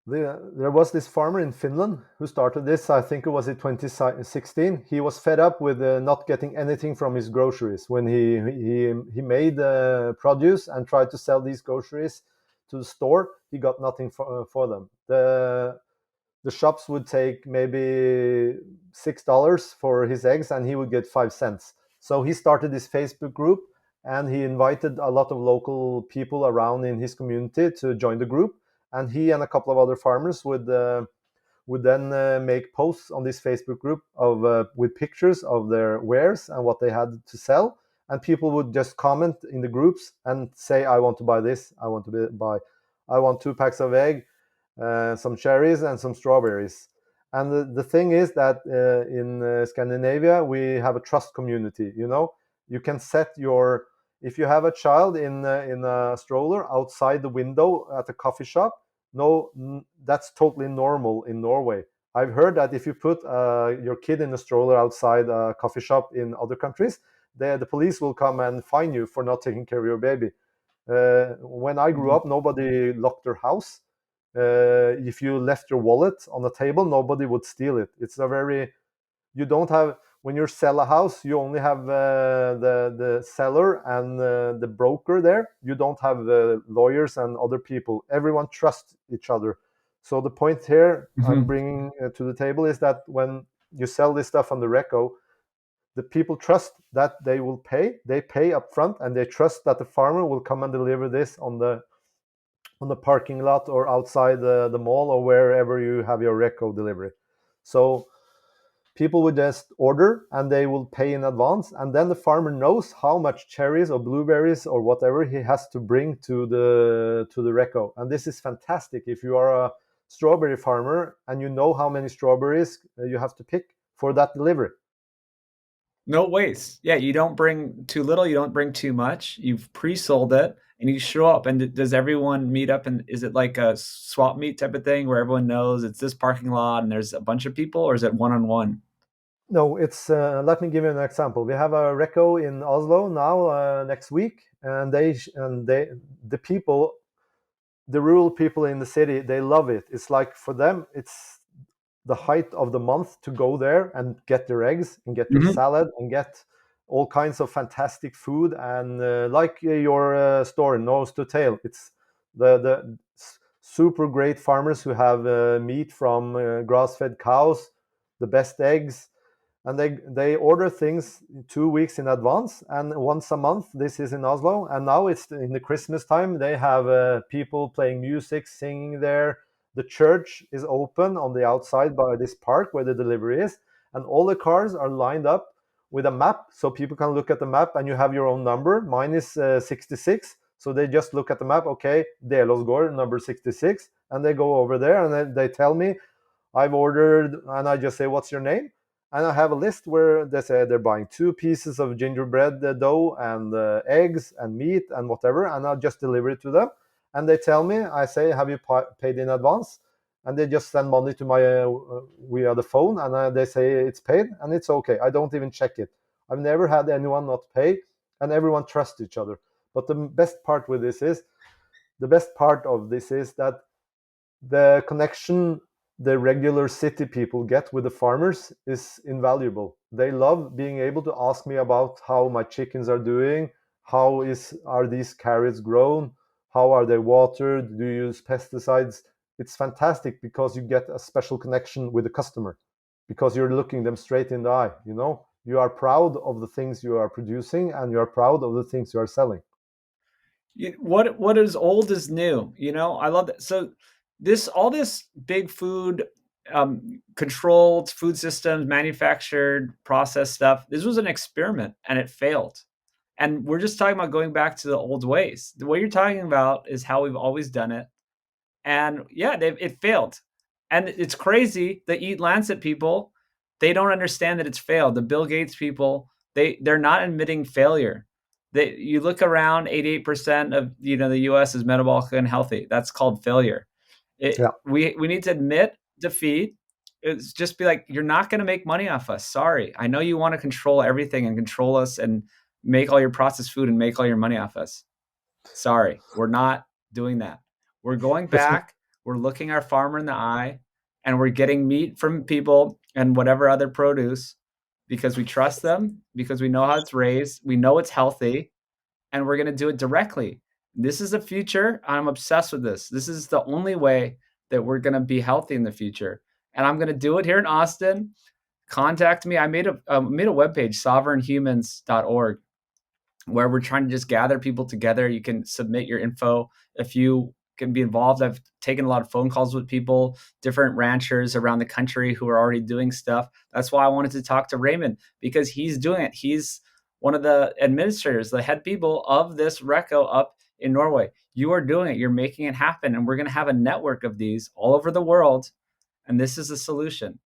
There was this farmer in Finland who started this. I think it was in 2016. He was fed up with not getting anything from his groceries when he made produce and tried to sell these groceries to the store. He got nothing for them. The shops would take maybe $6 for his eggs, and he would get 5 cents. So he started this Facebook group, and he invited a lot of local people around in his community to join the group. And he and a couple of other farmers would then make posts on this Facebook group with pictures of their wares and what they had to sell. And people would just comment in the groups and say, "I want to buy this. I want I want 2 packs of egg, some cherries, and some strawberries." And the thing is that in Scandinavia, we have a trust community. You can set if you have a child in a stroller outside the window at a coffee shop, that's totally normal in Norway. I've heard that if you put your kid in a stroller outside a coffee shop in other countries, the police will come and fine you for not taking care of your baby. When I grew up, nobody locked their house. If you left your wallet on the table, nobody would steal it. You don't have, when you sell a house, you only have the seller and the broker there. You don't have the lawyers and other people. Everyone trusts each other. So the point here I'm bringing to the table is that when you sell this stuff on the Reco, the people trust that they will pay. They pay up front, and they trust that the farmer will come and deliver this on the parking lot or outside the mall or wherever you have your Reco delivery. So people would just order and they will pay in advance, and then the farmer knows how much cherries or blueberries or whatever he has to bring to the Reco. And this is fantastic if you are a strawberry farmer and you know how many strawberries you have to pick for that delivery. No waste. Yeah, you don't bring too little, you don't bring too much. You've pre-sold it and you show up. And does everyone meet up? And is it like a swap meet type of thing where everyone knows it's this parking lot and there's a bunch of people, or is it one-on-one? No, it's let me give you an example. We have a Reco in Oslo now next week, and the people, the rural people in the city, they love it. It's like, for them, it's the height of the month to go there and get their eggs and get their salad and get all kinds of fantastic food. And like your store, nose to tail, it's the super great farmers who have meat from grass-fed cows, the best eggs, and they order things 2 weeks in advance, and once a month. This is in Oslo, and now it's in the Christmas time. They have people playing music, singing there. The church is open on the outside by this park where the delivery is, and all the cars are lined up with a map, so people can look at the map, and you have your own number. Mine is 66, so they just look at the map. Okay, Delåsgård number 66, and they go over there and they tell me I've ordered, and I just say, what's your name? And I have a list where they say they're buying 2 pieces of gingerbread dough and eggs and meat and whatever, and I'll just deliver it to them. And they tell me, I say, have you paid in advance? And they just send money to my via the phone, and they say it's paid, and it's okay. I don't even check it. I've never had anyone not pay, and everyone trusts each other. But the best part of this is that the connection the regular city people get with the farmers is invaluable. They love being able to ask me about how my chickens are doing, are these carrots grown, how are they watered, do you use pesticides. It's fantastic because you get a special connection with the customer, because you're looking them straight in the eye. You are proud of the things you are producing, and you are proud of the things you are selling. What is old is new. I love that. So all this big food, controlled food systems, manufactured, processed stuff. This was an experiment, and it failed. And we're just talking about going back to the old ways. What you're talking about is how we've always done it. And yeah, it failed. And it's crazy. The Eat Lancet people, they don't understand that it's failed. The Bill Gates people, they're not admitting failure. You look around, 88% of the U.S. is metabolically unhealthy. That's called failure. Yeah. We need to admit defeat. It's just be like, you're not going to make money off us. Sorry. I know you want to control everything and control us and make all your processed food and make all your money off us. Sorry, we're not doing that. We're going back. We're looking our farmer in the eye, and we're getting meat from people and whatever other produce because we trust them, because we know how it's raised, we know it's healthy, and we're going to do it directly. This is the future. I'm obsessed with this. This is the only way that we're going to be healthy in the future. And I'm going to do it here in Austin. Contact me. I made a webpage, sovereignhumans.org, where we're trying to just gather people together. You can submit your info if you can be involved. I've taken a lot of phone calls with people, different ranchers around the country who are already doing stuff. That's why I wanted to talk to Raymund, because he's doing it. He's one of the administrators, the head people of this Reco up in Norway. You are doing it. You're making it happen. And we're going to have a network of these all over the world. And this is the solution.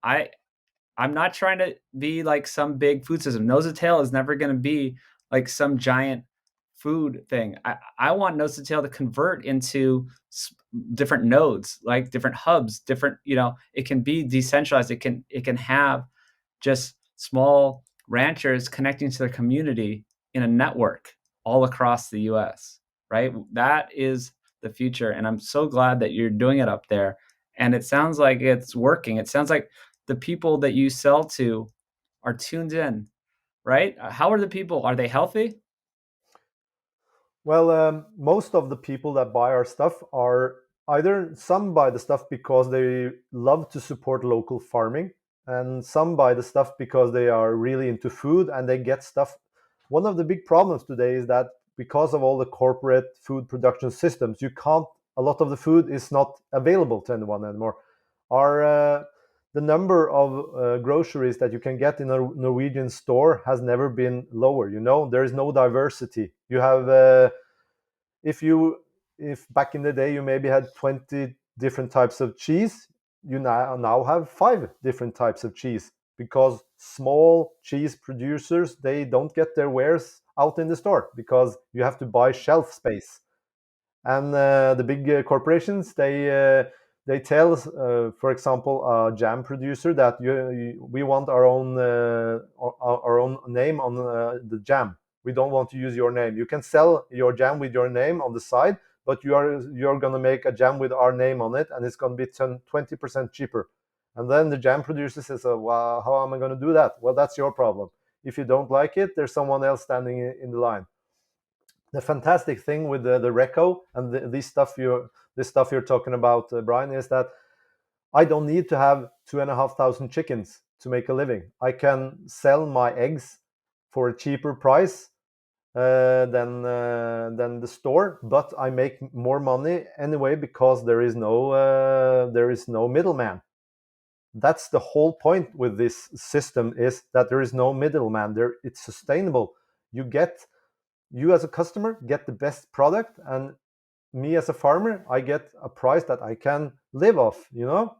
I'm not trying to be like some big food system. Nose to Tail is never going to be like some giant food thing. I want Nose to Tail to convert into different nodes, like different hubs, different, it can be decentralized. It can have just small ranchers connecting to their community in a network all across the US, right? That is the future. And I'm so glad that you're doing it up there. And it sounds like it's working. It sounds like the people that you sell to are tuned in, right? How are the people? Are they healthy? Well, most of the people that buy our stuff are either some buy the stuff because they love to support local farming, and some buy the stuff because they are really into food and they get stuff. One of the big problems today is that because of all the corporate food production systems, a lot of the food is not available to anyone anymore. The number of groceries that you can get in a Norwegian store has never been lower. There is no diversity. You have if back in the day you maybe had 20 different types of cheese, you now have 5 different types of cheese, because small cheese producers, they don't get their wares out in the store because you have to buy shelf space. And the big corporations, they tell, for example, a jam producer that we want our own name on the jam. We don't want to use your name. You can sell your jam with your name on the side, but you're going to make a jam with our name on it, and it's going to be 20% cheaper. And then the jam producer says, well, how am I going to do that? Well, that's your problem. If you don't like it, there's someone else standing in the line. The fantastic thing with the Reco and this stuff you're talking about, Brian, is that I don't need to have 2,500 chickens to make a living. I can sell my eggs for a cheaper price than the store, but I make more money anyway because there is no middleman. That's the whole point with this system, is that there is no middleman. It's sustainable. You as a customer get the best product, and me as a farmer, I get a price that I can live off,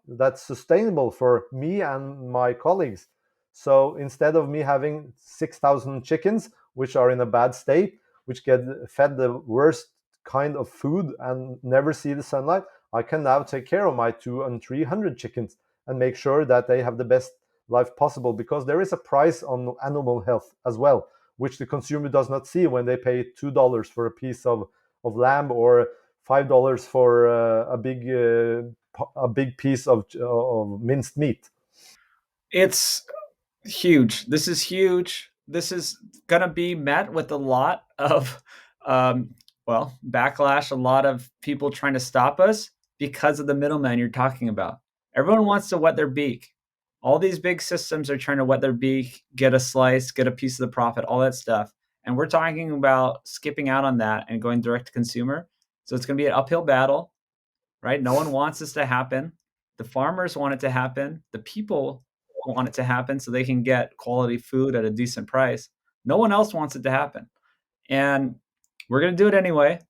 that's sustainable for me and my colleagues. So instead of me having 6,000 chickens, which are in a bad state, which get fed the worst kind of food and never see the sunlight, I can now take care of my 200 and 300 chickens and make sure that they have the best life possible, because there is a price on animal health as well, which the consumer does not see when they pay $2 for a piece of lamb, or $5 for a big piece of minced meat. It's huge. This is huge. This is going to be met with a lot of, backlash, a lot of people trying to stop us because of the middleman you're talking about. Everyone wants to wet their beak. All these big systems are trying to wet their beak, get a slice, get a piece of the profit, all that stuff. And we're talking about skipping out on that and going direct to consumer. So it's going to be an uphill battle, right? No one wants this to happen. The farmers want it to happen. The people want it to happen so they can get quality food at a decent price. No one else wants it to happen. And we're going to do it anyway.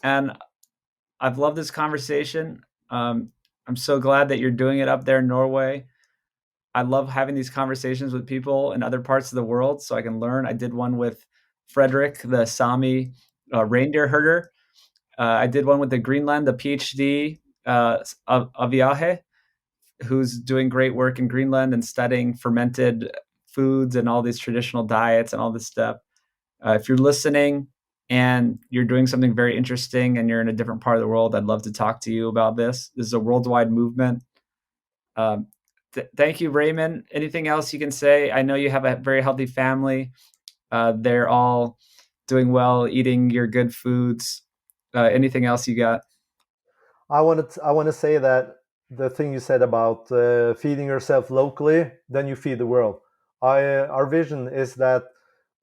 And I've loved this conversation. I'm so glad that you're doing it up there in Norway. I love having these conversations with people in other parts of the world so I can learn. I did one with Frederick, the Sami reindeer herder. I did one with the Greenland, the PhD Aviahe, who's doing great work in Greenland and studying fermented foods and all these traditional diets and all this stuff. If you're listening and you're doing something very interesting and you're in a different part of the world, I'd love to talk to you about this. This is a worldwide movement. Thank you, Raymund. Anything else you can say? I know you have a very healthy family. They're all doing well, eating your good foods. Anything else you got? I want to say that the thing you said about feeding yourself locally, then you feed the world. Our vision is that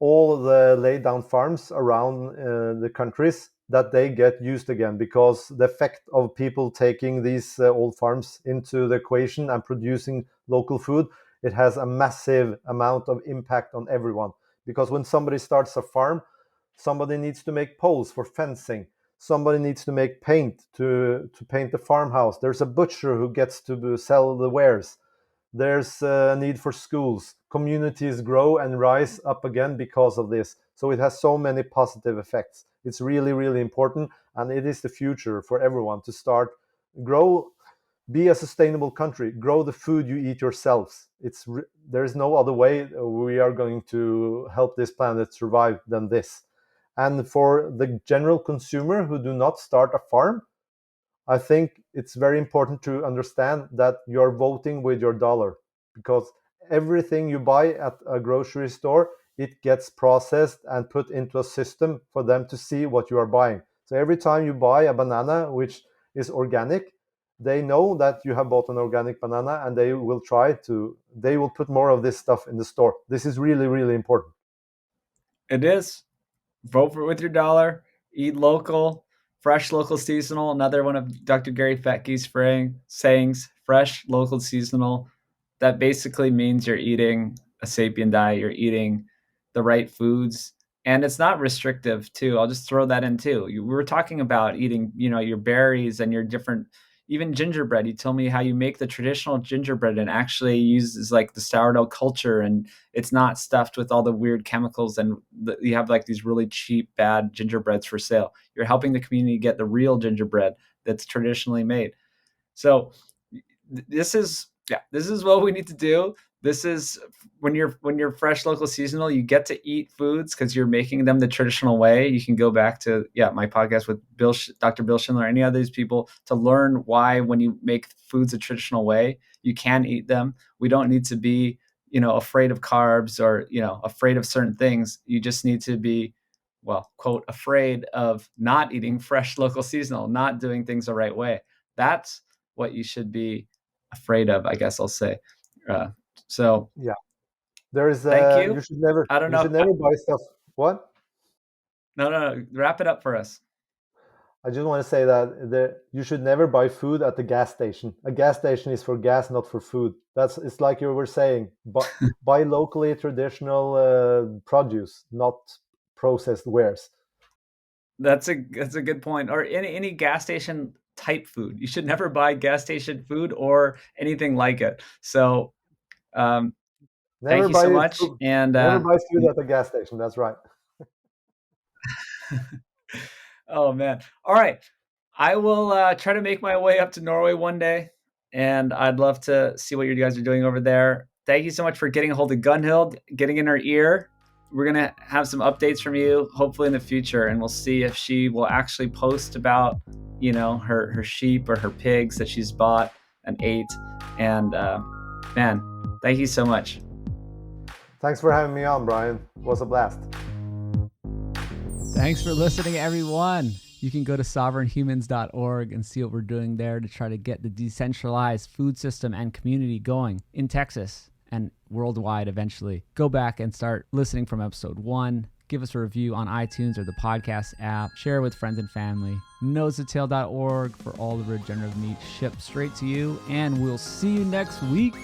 all the laid down farms around the countries, that they get used again, because the effect of people taking these old farms into the equation and producing local food, it has a massive amount of impact on everyone. Because when somebody starts a farm, somebody needs to make poles for fencing. Somebody needs to make paint to paint the farmhouse. There's a butcher who gets to sell the wares. There's a need for schools. Communities grow and rise up again because of this. So it has so many positive effects. It's really, really important. And it is the future for everyone to start, grow, be a sustainable country, grow the food you eat yourselves. There is no other way we are going to help this planet survive than this. And for the general consumer who do not start a farm, I think it's very important to understand that you're voting with your dollar, because everything you buy at a grocery store, it gets processed and put into a system for them to see what you are buying. So every time you buy a banana which is organic, they know that you have bought an organic banana, and they will put more of this stuff in the store. This is really, really important. It is. Vote for it with your dollar. Eat local, fresh, local, seasonal. Another one of Dr. Gary Fettke's sayings: fresh, local, seasonal. That basically means you're eating a sapien diet. You're eating the right foods, and it's not restrictive too. I'll just throw that in too. We were talking about eating, your berries and your different, even gingerbread. You told me how you make the traditional gingerbread and actually uses like the sourdough culture, and it's not stuffed with all the weird chemicals, and you have like these really cheap, bad gingerbreads for sale. You're helping the community get the real gingerbread that's traditionally made. So this is what we need to do. This is when you're fresh, local, seasonal, you get to eat foods because you're making them the traditional way. You can go back to my podcast with Dr. Bill Schindler, any of these people, to learn why when you make foods a traditional way, you can eat them. We don't need to be afraid of carbs or afraid of certain things. You just need to be, well, quote, afraid of not eating fresh, local, seasonal, not doing things the right way. That's what you should be afraid of, I guess I'll say. So yeah, there is. Thank you. You should never. I don't know. You should never buy stuff. What? No. Wrap it up for us. I just want to say that you should never buy food at the gas station. A gas station is for gas, not for food. It's like you were saying. But buy locally traditional produce, not processed wares. That's a good point. Or any gas station type food. You should never buy gas station food or anything like it. So thank you so much. And never buy food at the gas station. That's right. Oh man. All right. I will try to make my way up to Norway one day, and I'd love to see what you guys are doing over there. Thank you so much for getting a hold of Gunhild, getting in her ear. We're going to have some updates from you, hopefully in the future, and we'll see if she will actually post about, her sheep or her pigs that she's bought and ate. And man, thank you so much. Thanks for having me on, Brian. It was a blast. Thanks for listening, everyone. You can go to sovereignhumans.org and see what we're doing there to try to get the decentralized food system and community going in Texas and worldwide eventually. Go back and start listening from episode 1. Give us a review on iTunes or the podcast app. Share with friends and family. Nosetail.org for all the regenerative meat shipped straight to you. And we'll see you next week.